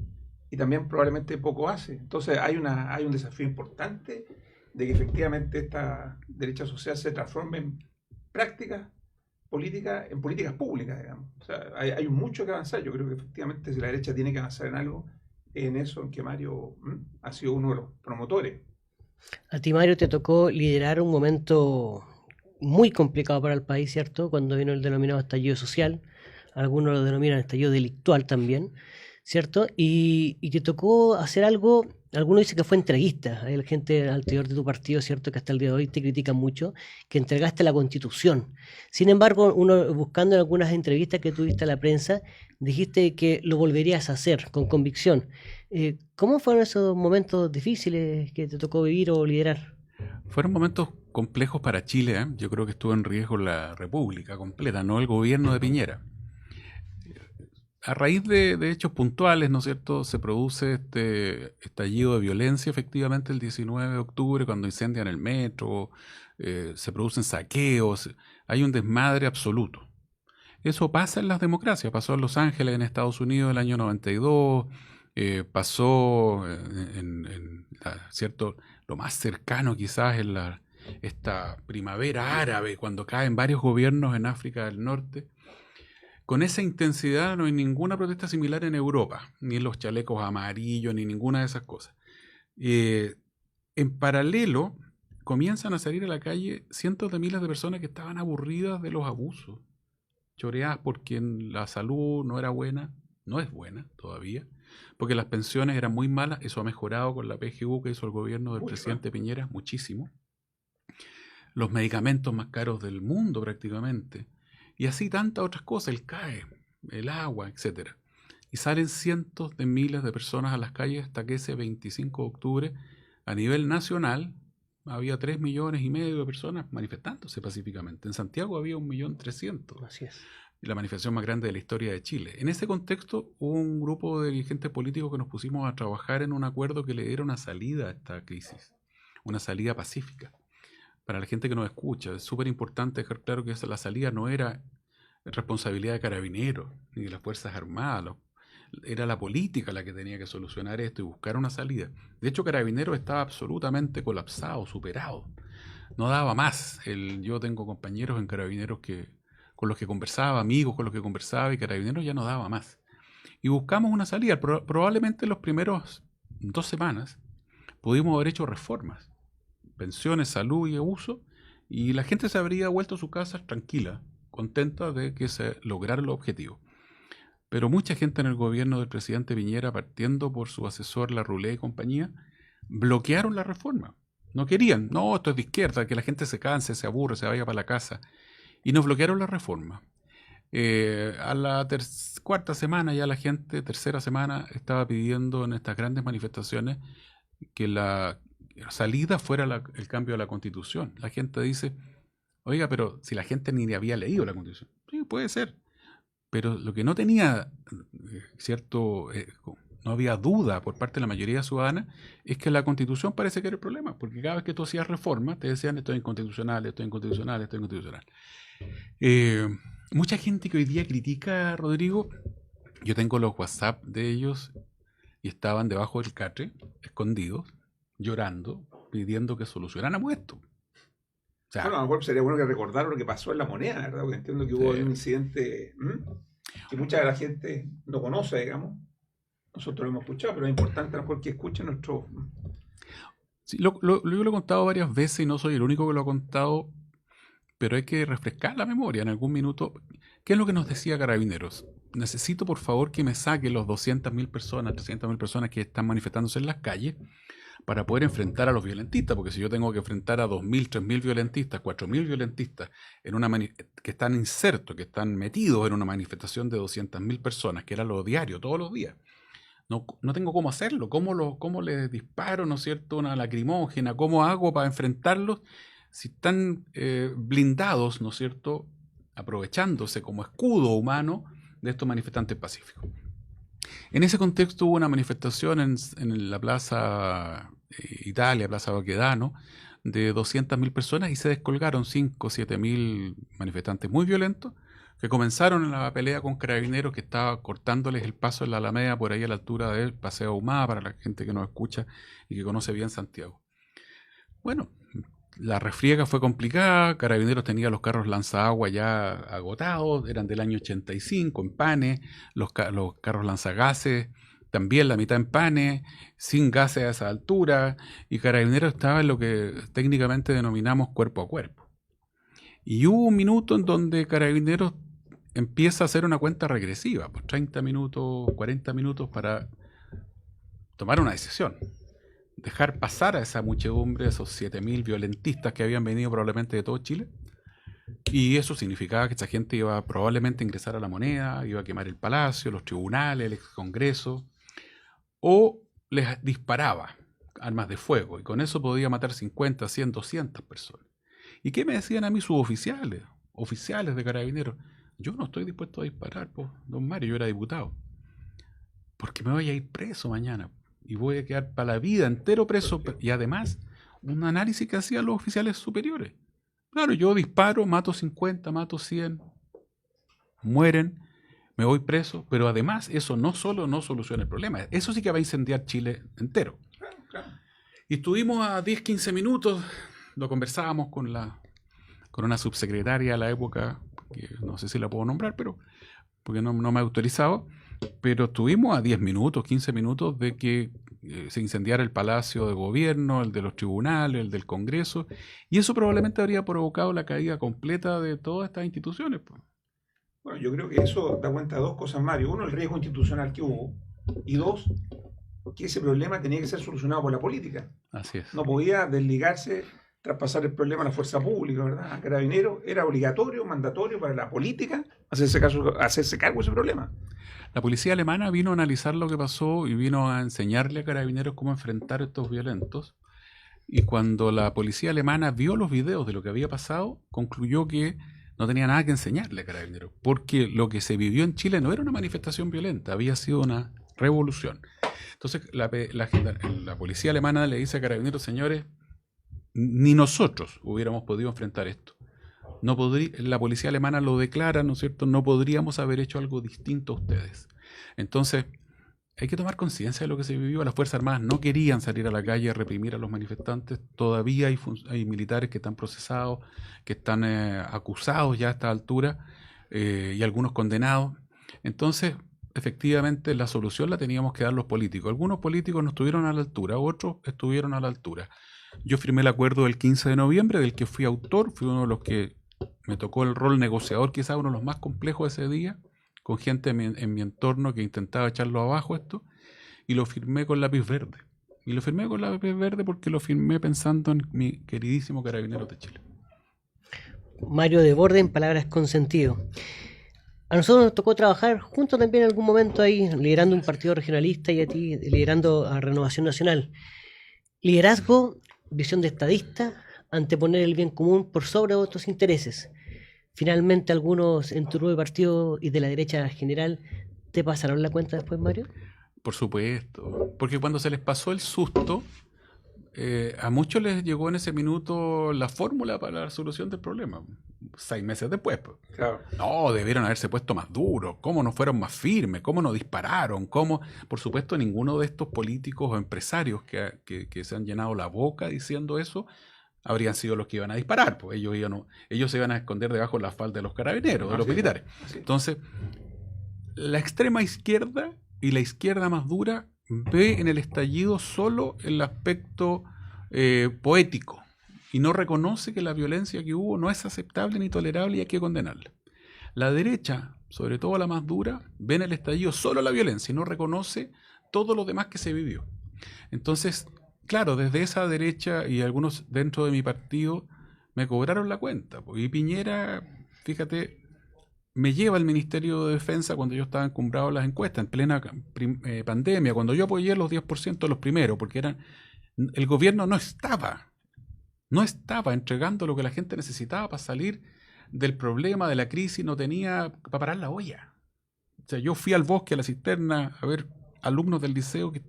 Y también probablemente poco hace. Entonces, hay un desafío importante de que efectivamente esta derecha social se transforme en prácticas políticas, en políticas públicas, digamos. O sea, hay mucho que avanzar. Yo creo que efectivamente si la derecha tiene que avanzar en algo, en eso en que Mario ha sido uno de los promotores. A ti, Mario, te tocó liderar un momento muy complicado para el país, ¿cierto? Cuando vino el denominado estallido social, algunos lo denominan estallido delictual también, ¿cierto? Y te tocó hacer algo, algunos dicen que fue entreguista, hay gente al interior de tu partido, ¿cierto?, que hasta el día de hoy te critican mucho, que entregaste la Constitución. Sin embargo, uno buscando en algunas entrevistas que tuviste a la prensa, dijiste que lo volverías a hacer con convicción. ¿Cómo fueron esos momentos difíciles que te tocó vivir o liderar? Fueron momentos complejos para Chile, ¿eh? Yo creo que estuvo en riesgo la República completa, no el gobierno de Piñera. A raíz de hechos puntuales, ¿no es cierto?, se produce este estallido de violencia efectivamente el 19 de octubre, cuando incendian el metro, se producen saqueos, hay un desmadre absoluto. Eso pasa en las democracias, pasó en Los Ángeles, en Estados Unidos, el año 92, pasó ¿cierto? Lo más cercano quizás en esta primavera árabe, cuando caen varios gobiernos en África del Norte. Con esa intensidad no hay ninguna protesta similar en Europa, ni los chalecos amarillos, ni ninguna de esas cosas. En paralelo, comienzan a salir a la calle cientos de miles de personas que estaban aburridas de los abusos, choreadas porque la salud no era buena, no es buena todavía, porque las pensiones eran muy malas. Eso ha mejorado con la PGU que hizo el gobierno del presidente Piñera, muchísimo. Los medicamentos más caros del mundo prácticamente, y así tantas otras cosas, el CAE, el agua, etc. Y salen cientos de miles de personas a las calles hasta que ese 25 de octubre, a nivel nacional, había 3,5 millones de personas manifestándose pacíficamente. En Santiago había 1.300.000. Así es. La manifestación más grande de la historia de Chile. En ese contexto hubo un grupo de dirigentes políticos que nos pusimos a trabajar en un acuerdo que le diera una salida a esta crisis, una salida pacífica. Para la gente que nos escucha, es súper importante dejar claro que la salida no era responsabilidad de Carabineros ni de las Fuerzas Armadas, era la política la que tenía que solucionar esto y buscar una salida. De hecho, Carabineros estaba absolutamente colapsado, superado, no daba más. Yo tengo compañeros en Carabineros con los que conversaba, amigos con los que conversaba, y Carabineros ya no daba más. Y buscamos una salida. Probablemente en los primeros 2 semanas pudimos haber hecho reformas, pensiones, salud y abuso, y la gente se habría vuelto a su casa tranquila, contenta de que se lograra el objetivo. Pero mucha gente en el gobierno del presidente Piñera, partiendo por su asesor Larroulé y compañía, bloquearon la reforma. No querían, no, esto es de izquierda, que la gente se canse, se aburre, se vaya para la casa. Y nos bloquearon la reforma. A la cuarta semana ya la gente, tercera semana, estaba pidiendo en estas grandes manifestaciones que la salida fuera el cambio de la Constitución. La gente dice, oiga, pero si la gente ni había leído la Constitución. Sí, puede ser. Pero lo que no tenía, no había duda por parte de la mayoría ciudadana, es que la Constitución parece que era el problema, porque cada vez que tú hacías reformas te decían esto es inconstitucional, esto es inconstitucional, esto es inconstitucional. Mucha gente que hoy día critica, Rodrigo, yo tengo los WhatsApp de ellos y estaban debajo del catre, escondidos, llorando, pidiendo que solucionáramos esto. O sea, bueno, a lo mejor sería bueno que recordaran lo que pasó en La Moneda, ¿verdad? Porque entiendo que hubo un incidente que mucha de la gente no conoce, digamos. Nosotros lo hemos escuchado, pero es importante a lo mejor que escuchen nuestro... Sí, yo lo he contado varias veces y no soy el único que lo ha contado, pero hay que refrescar la memoria en algún minuto. ¿Qué es lo que nos decía Carabineros? Necesito, por favor, que me saquen los 200.000 personas, 300.000 personas que están manifestándose en las calles para poder enfrentar a los violentistas, porque si yo tengo que enfrentar a 2.000, 3.000 violentistas, 4.000 violentistas que están insertos, que están metidos en una manifestación de 200.000 personas, que era lo diario, todos los días, no tengo cómo hacerlo. ¿Cómo les disparo, ¿no es cierto?, una lacrimógena? ¿Cómo hago para enfrentarlos si están blindados, ¿no es cierto?, aprovechándose como escudo humano de estos manifestantes pacíficos? En ese contexto hubo una manifestación en la Plaza Italia, Plaza Baquedano, de 200.000 personas y se descolgaron 5 o 7.000 manifestantes muy violentos que comenzaron en la pelea con Carabineros, que estaba cortándoles el paso en la Alameda, por ahí a la altura del Paseo Ahumada, para la gente que nos escucha y que conoce bien Santiago. Bueno, la refriega fue complicada. Carabineros tenía los carros lanzaagua ya agotados, eran del año 85, en panes, los carros lanzagases también la mitad en panes, sin gases a esa altura, y Carabineros estaba en lo que técnicamente denominamos cuerpo a cuerpo. Y hubo un minuto en donde Carabineros empieza a hacer una cuenta regresiva, por 30 minutos, 40 minutos, para tomar una decisión. Dejar pasar a esa muchedumbre, esos 7.000 violentistas que habían venido probablemente de todo Chile, y eso significaba que esa gente iba probablemente a ingresar a La Moneda, iba a quemar el palacio, los tribunales, el ex Congreso, o les disparaba armas de fuego, y con eso podía matar 50, 100, 200 personas. ¿Y qué me decían a mí sus oficiales de Carabineros? Yo no estoy dispuesto a disparar, don Mario, yo era diputado, porque me voy a ir preso mañana y voy a quedar para la vida entero preso. Y además, un análisis que hacían los oficiales superiores. Claro, yo disparo, mato 50, mato 100. mueren, me voy preso, pero además eso no solo no soluciona el problema, eso sí que va a incendiar Chile entero. Claro. Y estuvimos a 10, 15 minutos, lo conversábamos con una subsecretaria a la época, que no sé si la puedo nombrar, pero porque no me ha autorizado, pero estuvimos a 10 minutos, 15 minutos de que se incendiara el Palacio de Gobierno, el de los tribunales, el del Congreso, y eso probablemente habría provocado la caída completa de todas estas instituciones. Pues. Bueno, yo creo que eso da cuenta de dos cosas, Mario. Uno, el riesgo institucional que hubo, y dos, que ese problema tenía que ser solucionado por la política. Así es. No podía desligarse, traspasar el problema a la fuerza pública, ¿verdad? A Carabineros era obligatorio, mandatorio para la política hacerse cargo de ese problema. La policía alemana vino a analizar lo que pasó y vino a enseñarle a Carabineros cómo enfrentar estos violentos. Y cuando la policía alemana vio los videos de lo que había pasado, concluyó que no tenía nada que enseñarle a Carabineros, porque lo que se vivió en Chile no era una manifestación violenta, había sido una revolución. Entonces la policía alemana le dice a Carabineros, señores, ni nosotros hubiéramos podido enfrentar esto. La policía alemana lo declara, ¿no es cierto? No podríamos haber hecho algo distinto a ustedes. Entonces, hay que tomar conciencia de lo que se vivió. Las Fuerzas Armadas no querían salir a la calle a reprimir a los manifestantes. Todavía hay militares que están procesados, que están acusados ya a esta altura, y algunos condenados. Entonces, efectivamente, la solución la teníamos que dar los políticos. Algunos políticos no estuvieron a la altura, otros estuvieron a la altura. Yo firmé el acuerdo del 15 de noviembre, del que fui autor, fui uno de los que me tocó el rol negociador, quizás uno de los más complejos ese día, con gente en mi entorno que intentaba echarlo abajo esto, y lo firmé con lápiz verde. Y lo firmé con lápiz verde porque lo firmé pensando en mi queridísimo Carabineros de Chile. Mario Desbordes, en palabras con sentido. A nosotros nos tocó trabajar juntos también en algún momento ahí, liderando un partido regionalista y a ti liderando a Renovación Nacional. Liderazgo, visión de estadista, anteponer el bien común por sobre otros intereses. Finalmente, algunos en tu nuevo partido y de la derecha general, ¿te pasaron la cuenta después, Mario? Por supuesto, porque cuando se les pasó el susto, a muchos les llegó en ese minuto la fórmula para la solución del problema. 6 meses después. Pues. Claro. No, debieron haberse puesto más duros. ¿Cómo no fueron más firmes? ¿Cómo no dispararon? ¿Cómo? Por supuesto, ninguno de estos políticos o empresarios que se han llenado la boca diciendo eso habrían sido los que iban a disparar. Pues ellos se iban a esconder debajo de la falda de los carabineros, de los militares. Entonces, la extrema izquierda y la izquierda más dura ve en el estallido solo el aspecto poético y no reconoce que la violencia que hubo no es aceptable ni tolerable y hay que condenarla. La derecha, sobre todo la más dura, ve en el estallido solo la violencia y no reconoce todo lo demás que se vivió. Entonces, claro, desde esa derecha y algunos dentro de mi partido me cobraron la cuenta. Y Piñera, fíjate, me lleva al Ministerio de Defensa cuando yo estaba encumbrado en las encuestas, en plena pandemia, cuando yo apoyé los 10% los primeros, porque el gobierno no estaba entregando lo que la gente necesitaba para salir del problema, de la crisis, no tenía para parar la olla. O sea, yo fui al bosque, a la cisterna, a ver alumnos del liceo que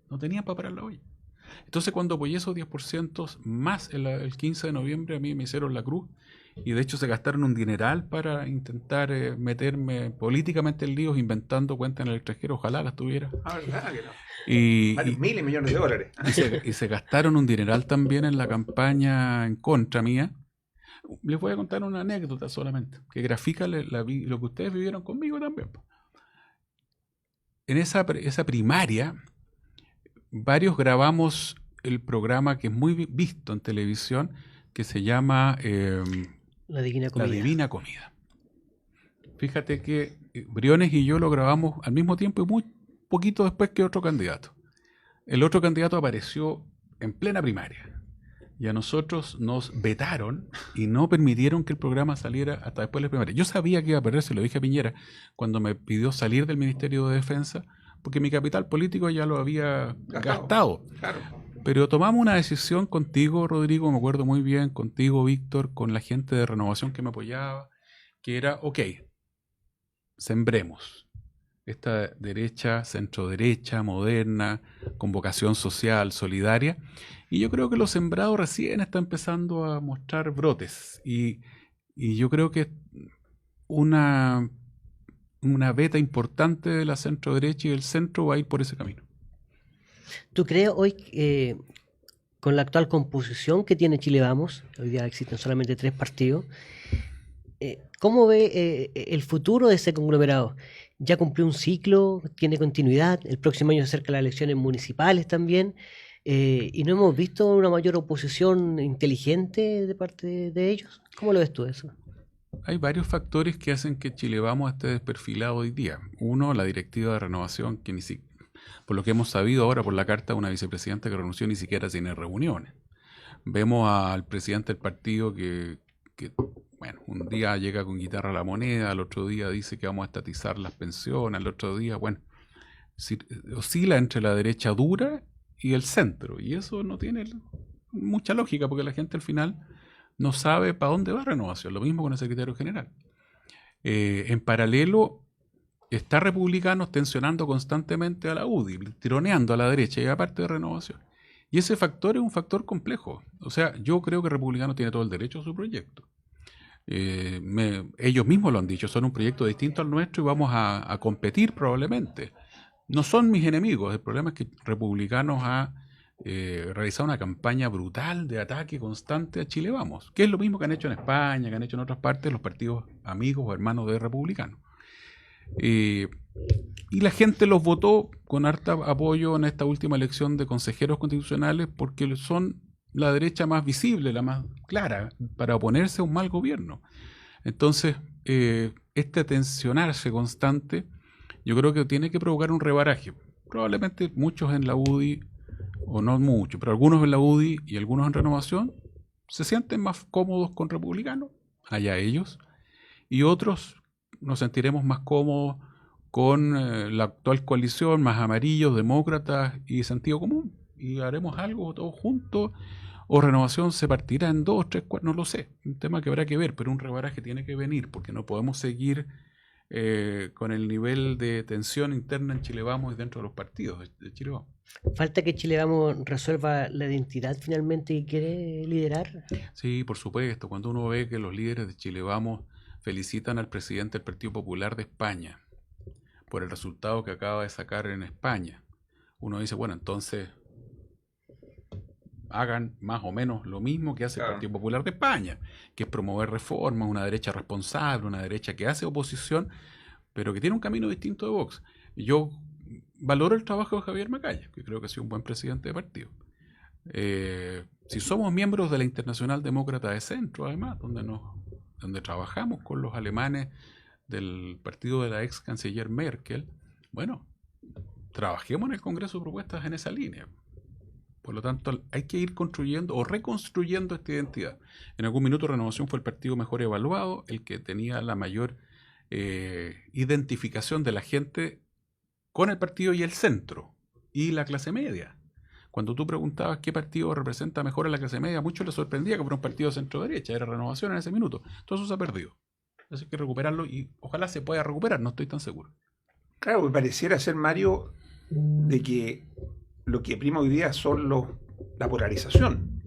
no tenían para parar la olla. Entonces, cuando apoyé esos 10% más el 15 de noviembre, a mí me hicieron la cruz y de hecho se gastaron un dineral para intentar meterme políticamente en líos inventando cuentas en el extranjero. Ojalá las tuviera. ¿Verdad que no? Varios miles, millones de dólares. Y se gastaron un dineral también en la campaña en contra mía. Les voy a contar una anécdota solamente, que grafica lo que ustedes vivieron conmigo también. En esa primaria, varios grabamos el programa que es muy visto en televisión, que se llama La Divina Comida. La Divina Comida. Fíjate que Briones y yo lo grabamos al mismo tiempo y muy poquito después que otro candidato. El otro candidato apareció en plena primaria y a nosotros nos vetaron y no permitieron que el programa saliera hasta después de la primaria. Yo sabía que iba a perder, se lo dije a Piñera cuando me pidió salir del Ministerio de Defensa, porque mi capital político ya lo había gastado. Claro. Pero tomamos una decisión contigo, Rodrigo, me acuerdo muy bien, contigo, Víctor, con la gente de Renovación que me apoyaba, que era, ok, sembremos esta derecha, centro-derecha, moderna, con vocación social, solidaria, y yo creo que lo sembrado recién está empezando a mostrar brotes, y yo creo que una beta importante de la centro derecha y el centro va a ir por ese camino. ¿Tú crees hoy, con la actual composición que tiene Chile Vamos, hoy día existen solamente 3 partidos, cómo ve el futuro de ese conglomerado? ¿Ya cumplió un ciclo? ¿Tiene continuidad? El próximo año se acercan las elecciones municipales también. Y no hemos visto una mayor oposición inteligente de parte de ellos. ¿Cómo lo ves tú eso? Hay varios factores que hacen que Chile Vamos esté desperfilado hoy día. Uno, la directiva de renovación, que ni siquiera, por lo que hemos sabido ahora por la carta de una vicepresidenta que renunció, ni siquiera tiene reuniones. Vemos al presidente del partido que bueno, un día llega con guitarra a la moneda, al otro día dice que vamos a estatizar las pensiones, al otro día, bueno, oscila entre la derecha dura y el centro, y eso no tiene mucha lógica, porque la gente al final no sabe para dónde va Renovación. Lo mismo con el secretario general. En paralelo, está Republicanos tensionando constantemente a la UDI, tironeando a la derecha y aparte de Renovación. Y ese factor es un factor complejo. O sea, yo creo que Republicano tiene todo el derecho a su proyecto. Ellos mismos lo han dicho, son un proyecto distinto al nuestro y vamos a competir probablemente. No son mis enemigos, el problema es que Republicanos ha realizado una campaña brutal de ataque constante a Chile Vamos, que es lo mismo que han hecho en España, que han hecho en otras partes los partidos amigos o hermanos de Republicanos. Y la gente los votó con harta apoyo en esta última elección de consejeros constitucionales porque son la derecha más visible, la más clara, para oponerse a un mal gobierno. Entonces, este tensionarse constante, yo creo que tiene que provocar un rebaraje. Probablemente muchos en la UDI, o no muchos, pero algunos en la UDI y algunos en Renovación, se sienten más cómodos con Republicanos, allá ellos, y otros nos sentiremos más cómodos con la actual coalición, más amarillos, demócratas y sentido común, y haremos algo todos juntos, o Renovación se partirá en 2, 3, 4, no lo sé, un tema que habrá que ver, pero un rebaraje tiene que venir, porque no podemos seguir con el nivel de tensión interna en Chile Vamos y dentro de los partidos de Chile Vamos. ¿Falta que Chile Vamos resuelva la identidad finalmente y quiere liderar? Sí, por supuesto, cuando uno ve que los líderes de Chile Vamos felicitan al presidente del Partido Popular de España por el resultado que acaba de sacar en España, uno dice, bueno, entonces hagan más o menos lo mismo que hace el Partido Popular de España, que es promover reformas, una derecha responsable, una derecha que hace oposición, pero que tiene un camino distinto de Vox. Yo valoro el trabajo de Javier Macaya, que creo que ha sido un buen presidente de partido. Si somos miembros de la Internacional Demócrata de Centro, además, donde trabajamos con los alemanes del partido de la ex canciller Merkel, bueno, trabajemos en el Congreso de propuestas en esa línea. Por lo tanto, hay que ir construyendo o reconstruyendo esta identidad. En algún minuto Renovación fue el partido mejor evaluado, el que tenía la mayor identificación de la gente con el partido y el centro, y la clase media. Cuando tú preguntabas qué partido representa mejor a la clase media, a muchos les sorprendía que fuera un partido centro-derecha, era Renovación en ese minuto. Todo eso se ha perdido. Entonces hay que recuperarlo y ojalá se pueda recuperar, no estoy tan seguro. Claro, me pareciera ser, Mario, de que lo que prima hoy día son la polarización.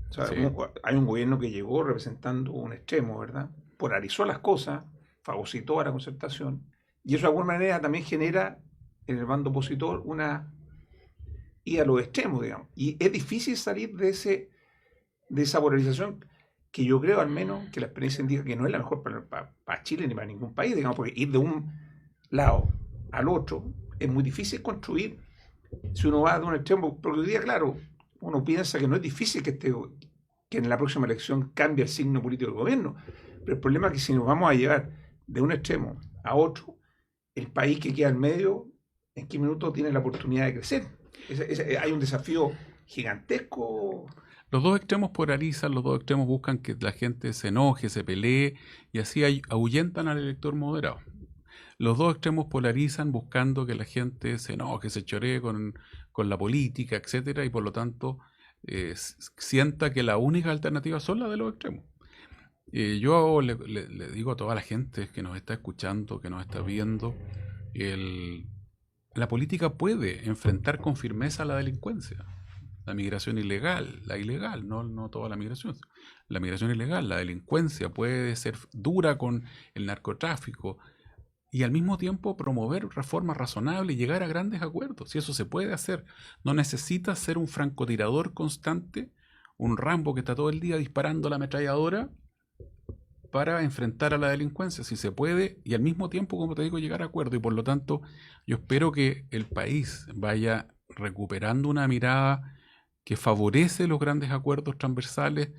O sea, Sí. hay un gobierno que llegó representando un extremo, ¿verdad? Polarizó las cosas, fagocitó a la concertación, y eso de alguna manera también genera en el bando opositor una ida a los extremos, digamos. Y es difícil salir de esa polarización, que yo creo al menos que la experiencia indica que no es la mejor para Chile ni para ningún país, digamos, porque ir de un lado al otro es muy difícil construir si uno va de un extremo, porque hoy día, claro, uno piensa que no es difícil que en la próxima elección cambie el signo político del gobierno, pero el problema es que si nos vamos a llevar de un extremo a otro, el país que queda en medio, ¿en qué minuto tiene la oportunidad de crecer? Hay un desafío gigantesco. Los dos extremos polarizan, los dos extremos buscan que la gente se enoje, se pelee, y así ahuyentan al elector moderado. Los dos extremos polarizan buscando que la gente se enoje, se choree con la política, etcétera, y por lo tanto sienta que la única alternativa son las de los extremos. Yo le digo a toda la gente que nos está escuchando, que nos está viendo, la política puede enfrentar con firmeza a la delincuencia. la migración ilegal, la ilegal, no toda la migración ilegal, la delincuencia puede ser dura con el narcotráfico y al mismo tiempo promover reformas razonables y llegar a grandes acuerdos. Y eso se puede hacer. No necesitas ser un francotirador constante, un Rambo que está todo el día disparando la ametralladora para enfrentar a la delincuencia. Si se puede, y al mismo tiempo, como te digo, llegar a acuerdos. Y por lo tanto, yo espero que el país vaya recuperando una mirada que favorece los grandes acuerdos transversales,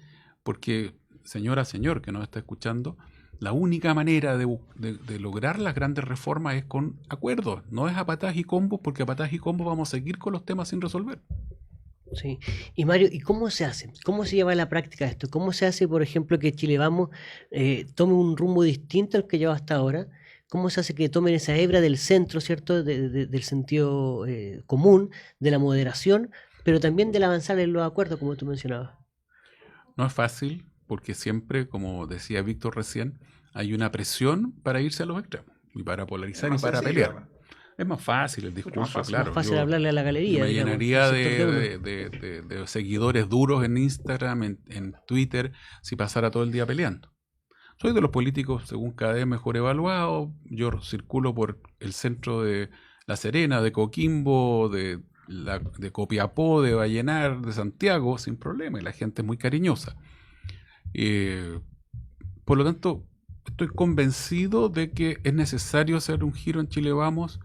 porque, señor que nos está escuchando, la única manera de lograr las grandes reformas es con acuerdos, no es a patadas y combos, porque a patadas y combos vamos a seguir con los temas sin resolver. Sí. Y Mario, ¿y cómo se hace? ¿Cómo se lleva a la práctica esto? ¿Cómo se hace, por ejemplo, que Chile Vamos tome un rumbo distinto al que lleva hasta ahora? ¿Cómo se hace que tomen esa hebra del centro, ¿cierto? Del sentido común, de la moderación, pero también del avanzar en los acuerdos, como tú mencionabas? No es fácil, porque siempre, como decía Víctor recién, hay una presión para irse a los extremos, y para polarizar y para pelear. Es más fácil el discurso, claro. Es más fácil hablarle a la galería. Me digamos, llenaría al sector de seguidores duros en Instagram, en Twitter, si pasara todo el día peleando. Soy de los políticos, según cada vez mejor evaluado. Yo circulo por el centro de La Serena, de Coquimbo, de Copiapó, de Vallenar, de Santiago, sin problema, y la gente es muy cariñosa. Por lo tanto, estoy convencido de que es necesario hacer un giro en Chile Vamos,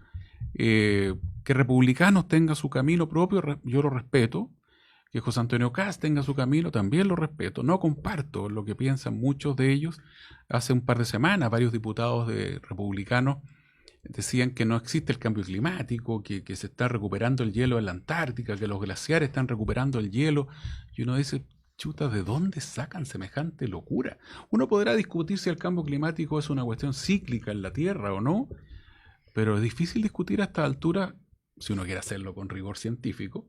que Republicanos tenga su camino propio, yo lo respeto, que José Antonio Kast tenga su camino, también lo respeto. No comparto lo que piensan muchos de ellos. Hace un par de semanas varios diputados republicanos decían que no existe el cambio climático, que se está recuperando el hielo en la Antártica, que los glaciares están recuperando el hielo, y uno dice, chuta, ¿de dónde sacan semejante locura? Uno podrá discutir si el cambio climático es una cuestión cíclica en la Tierra o no, pero es difícil discutir a esta altura, si uno quiere hacerlo con rigor científico,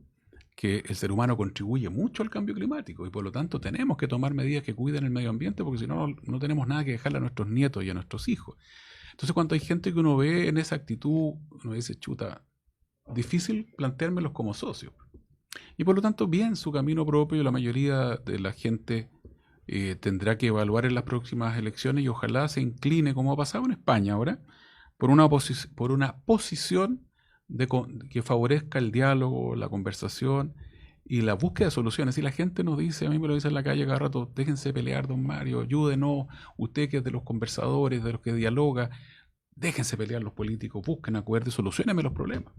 que el ser humano contribuye mucho al cambio climático y por lo tanto tenemos que tomar medidas que cuiden el medio ambiente, porque si no, no tenemos nada que dejarle a nuestros nietos y a nuestros hijos. Entonces, cuando hay gente que uno ve en esa actitud, uno dice, chuta, difícil planteármelos como socios. Y por lo tanto, bien, su camino propio, la mayoría de la gente tendrá que evaluar en las próximas elecciones y ojalá se incline, como ha pasado en España ahora, por una posición que favorezca el diálogo, la conversación y la búsqueda de soluciones. Y la gente nos dice, a mí me lo dice en la calle cada rato, déjense pelear, don Mario, ayúdenos, usted que es de los conversadores, de los que dialoga, déjense pelear los políticos, busquen acuerdos y soluciónenme los problemas.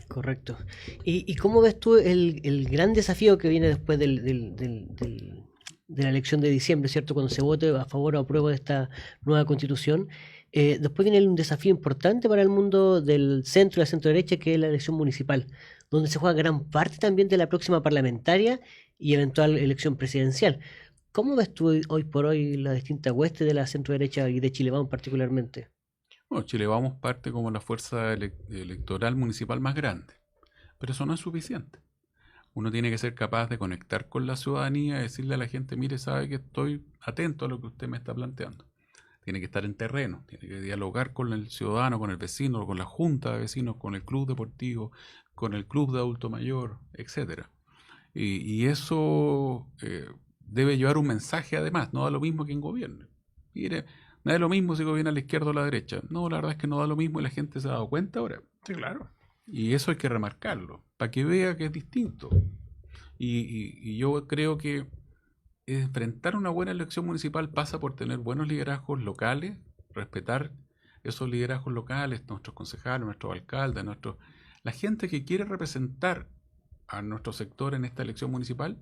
Correcto. ¿Y cómo ves tú el gran desafío que viene después de la elección de diciembre, ¿cierto? Cuando se vote a favor o a prueba de esta nueva constitución. Después viene un desafío importante para el mundo del centro y la centro derecha, que es la elección municipal, donde se juega gran parte también de la próxima parlamentaria y eventual elección presidencial. ¿Cómo ves tú hoy por hoy la distinta hueste de la centro derecha y de Chile Vamos particularmente? Bueno, Chile Vamos parte como la fuerza electoral municipal más grande, pero eso no es suficiente. Uno tiene que ser capaz de conectar con la ciudadanía y decirle a la gente, mire, sabe que estoy atento a lo que usted me está planteando. Tiene que estar en terreno, tiene que dialogar con el ciudadano, con el vecino, con la junta de vecinos, con el club deportivo, con el club de adulto mayor, etc. Y eso debe llevar un mensaje además, no da lo mismo quien gobierne. Mire, no da lo mismo si gobierna a la izquierda o a la derecha. No, la verdad es que no da lo mismo y la gente se ha dado cuenta ahora. Sí, claro. Y eso hay que remarcarlo, para que vea que es distinto. Y yo creo que enfrentar una buena elección municipal pasa por tener buenos liderazgos locales, respetar esos liderazgos locales, nuestros concejales, nuestros alcaldes, la gente que quiere representar a nuestro sector en esta elección municipal,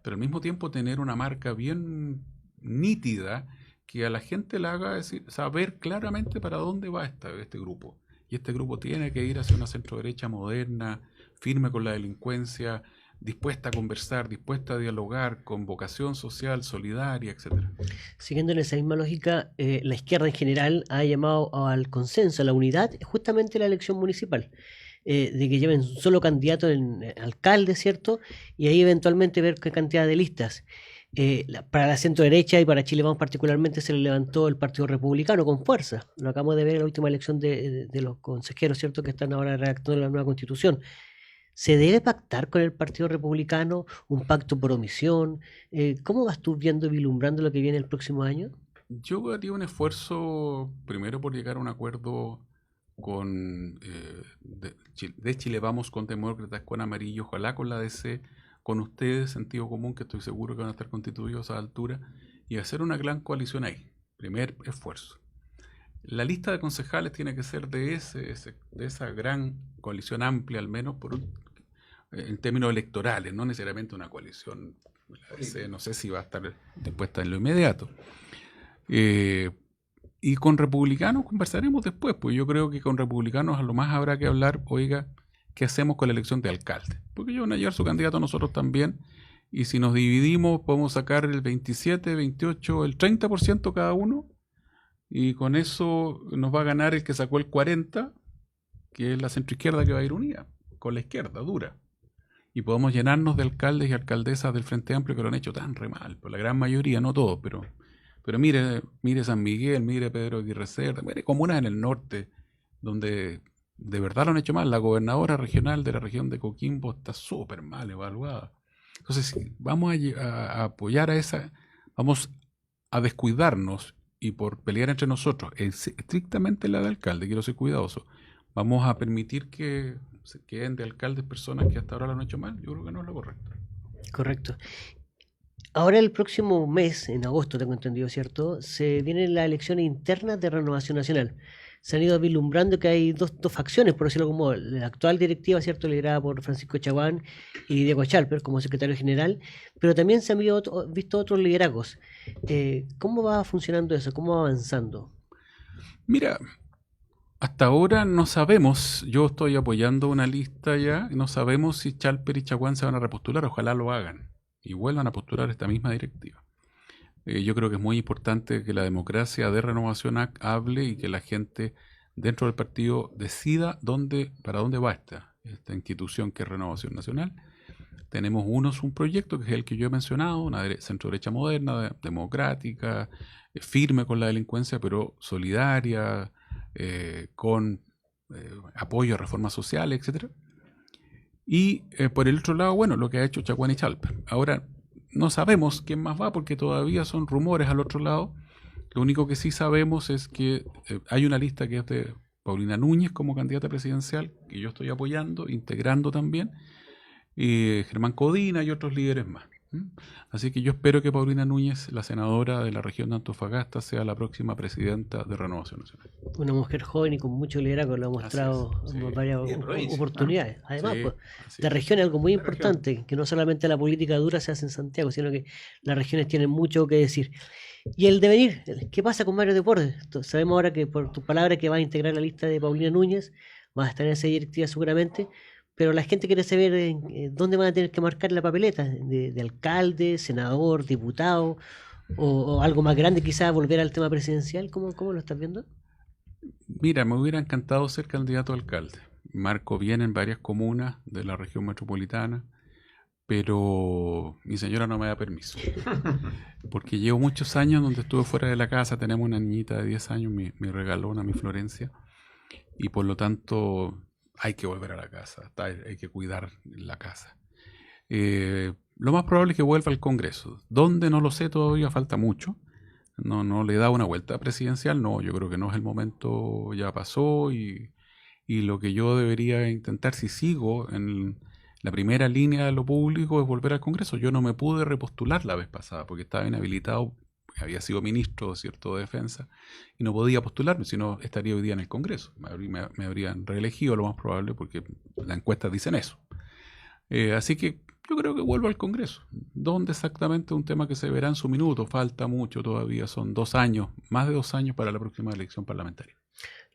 pero al mismo tiempo tener una marca bien nítida que a la gente le haga saber claramente para dónde va este grupo. Y este grupo tiene que ir hacia una centro-derecha moderna, firme con la delincuencia, dispuesta a conversar, dispuesta a dialogar, con vocación social, solidaria, etc. Siguiendo en esa misma lógica, la izquierda en general ha llamado al consenso, a la unidad, justamente en la elección municipal, de que lleven un solo candidato en alcalde, ¿cierto? Y ahí eventualmente ver qué cantidad de listas. Para la centro derecha y para Chile Vamos particularmente se le levantó el Partido Republicano con fuerza. Lo acabamos de ver en la última elección de los consejeros, ¿cierto? Que están ahora redactando la nueva constitución. ¿Se debe pactar con el Partido Republicano? ¿Un pacto por omisión? ¿Cómo vas tú viendo y vislumbrando lo que viene el próximo año? Yo haría un esfuerzo primero por llegar a un acuerdo de Chile Vamos, con Demócratas, con Amarillo, ojalá con la DC, con ustedes, Sentido Común, que estoy seguro que van a estar constituidos a esa altura, y hacer una gran coalición ahí. Primer esfuerzo. La lista de concejales tiene que ser de esa gran coalición amplia, al menos en términos electorales, no necesariamente una coalición. La DC no sé si va a estar dispuesta en lo inmediato. Y con republicanos conversaremos después, pues yo creo que con republicanos a lo más habrá que hablar, oiga, ¿qué hacemos con la elección de alcalde? Porque ellos van a llevar su candidato a nosotros también, y si nos dividimos podemos sacar el 27, 28, el 30% cada uno, y con eso nos va a ganar el que sacó el 40%, que es la centroizquierda que va a ir unida, con la izquierda, dura. Y podemos llenarnos de alcaldes y alcaldesas del Frente Amplio que lo han hecho tan re mal, por la gran mayoría, no todos, pero mire San Miguel, mire Pedro Aguirre Cerda, mire comunas en el norte, donde de verdad lo han hecho mal. La gobernadora regional de la región de Coquimbo está súper mal evaluada. Entonces, vamos a apoyar a vamos a descuidarnos, y por pelear entre nosotros, estrictamente la de alcalde, quiero ser cuidadoso, vamos a permitir que se queden de alcaldes personas que hasta ahora lo han hecho mal. Yo creo que no es lo correcto. Correcto. Ahora el próximo mes, en agosto tengo entendido, ¿cierto? Se vienen las elecciones internas de Renovación Nacional. Se han ido vislumbrando que hay dos facciones, por decirlo como la actual directiva, ¿cierto? Liderada por Francisco Chaguán y Diego Chalper como secretario general, pero también se han visto otros liderazgos. ¿Cómo va funcionando eso? ¿Cómo va avanzando? Mira, hasta ahora no sabemos, yo estoy apoyando una lista ya, no sabemos si Chalper y Chaguán se van a repostular, ojalá lo hagan y vuelvan a postular esta misma directiva. Yo creo que es muy importante que la democracia de Renovación hable y que la gente dentro del partido decida para dónde va esta institución que es Renovación Nacional. Tenemos un proyecto que es el que yo he mencionado, una centro-derecha moderna, democrática, firme con la delincuencia, pero solidaria, con apoyo a reformas sociales, etc. Y por el otro lado, bueno, lo que ha hecho Chaguán y Chalper. Ahora, no sabemos quién más va porque todavía son rumores al otro lado. Lo único que sí sabemos es que hay una lista que es de Paulina Núñez como candidata presidencial, que yo estoy apoyando, integrando también, y Germán Codina y otros líderes más. Así que yo espero que Paulina Núñez, la senadora de la región de Antofagasta, sea la próxima presidenta de Renovación Nacional. Una mujer joven y con mucho liderazgo, lo ha mostrado en varias oportunidades. Además, la región es algo muy importante, que no solamente la política dura se hace en Santiago, sino que las regiones tienen mucho que decir. Y el devenir, ¿qué pasa con Mario Deportes? Sabemos ahora que por tus palabras que va a integrar la lista de Paulina Núñez, va a estar en esa directiva seguramente, pero la gente quiere saber dónde van a tener que marcar la papeleta, de alcalde, senador, diputado, o algo más grande, quizás volver al tema presidencial. ¿Cómo lo estás viendo? Mira, me hubiera encantado ser candidato a alcalde. Marco bien en varias comunas de la región metropolitana, pero mi señora no me da permiso. Porque llevo muchos años donde estuve fuera de la casa, tenemos una niñita de 10 años, mi regalona, mi Florencia, y por lo tanto hay que volver a la casa, hay que cuidar la casa. Lo más probable es que vuelva al Congreso. ¿Dónde? No lo sé, todavía falta mucho. No le da una vuelta presidencial, no, yo creo que no es el momento, ya pasó, y lo que yo debería intentar, si sigo en la primera línea de lo público, es volver al Congreso. Yo no me pude repostular la vez pasada porque estaba inhabilitado, había sido ministro, ¿cierto?, de Defensa, y no podía postularme, si no estaría hoy día en el Congreso. Me habrían reelegido, lo más probable, porque las encuestas dicen eso. Así que yo creo que vuelvo al Congreso. ¿Dónde exactamente? Un tema que se verá en su minuto. Falta mucho todavía, son 2 años, más de 2 años para la próxima elección parlamentaria.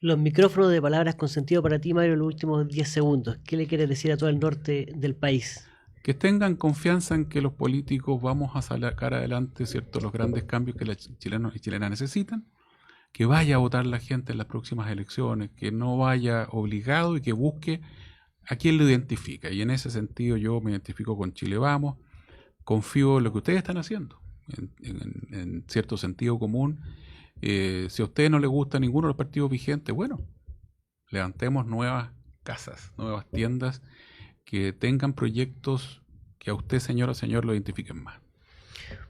Los micrófonos de palabras con sentido para ti, Mario, en los últimos 10 segundos. ¿Qué le quieres decir a todo el norte del país? Que tengan confianza en que los políticos vamos a sacar adelante, ¿cierto?, los grandes cambios que los chilenos y chilenas necesitan. Que vaya a votar la gente en las próximas elecciones, que no vaya obligado y que busque a quién lo identifica. Y en ese sentido yo me identifico con Chile Vamos, confío en lo que ustedes están haciendo, en cierto sentido común. Si a ustedes no les gusta ninguno de los partidos vigentes, bueno, levantemos nuevas casas, nuevas tiendas que tengan proyectos que a usted, señora o señor, lo identifiquen más.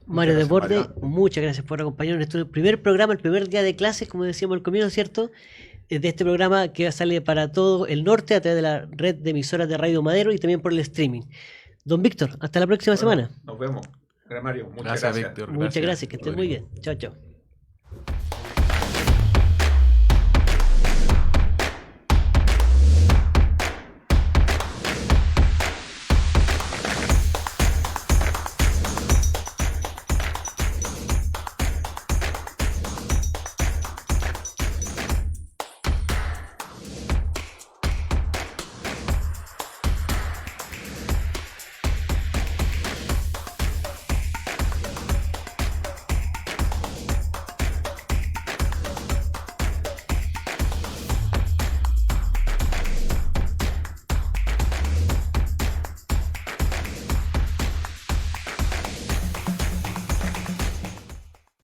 Mario Muchas gracias, Desbordes, Mario. muchas gracias por acompañarnos en nuestro primer programa, el primer día de clases, como decíamos al comienzo, ¿cierto? De este programa que sale para todo el norte a través de la red de emisoras de Radio Madero y también por el streaming. Don Víctor, hasta la próxima Bueno, semana. nos vemos. Gran Mario, muchas Gracias, gracias. Víctor. Muchas gracias, que estés muy Rodrigo. bien. Chao, chao.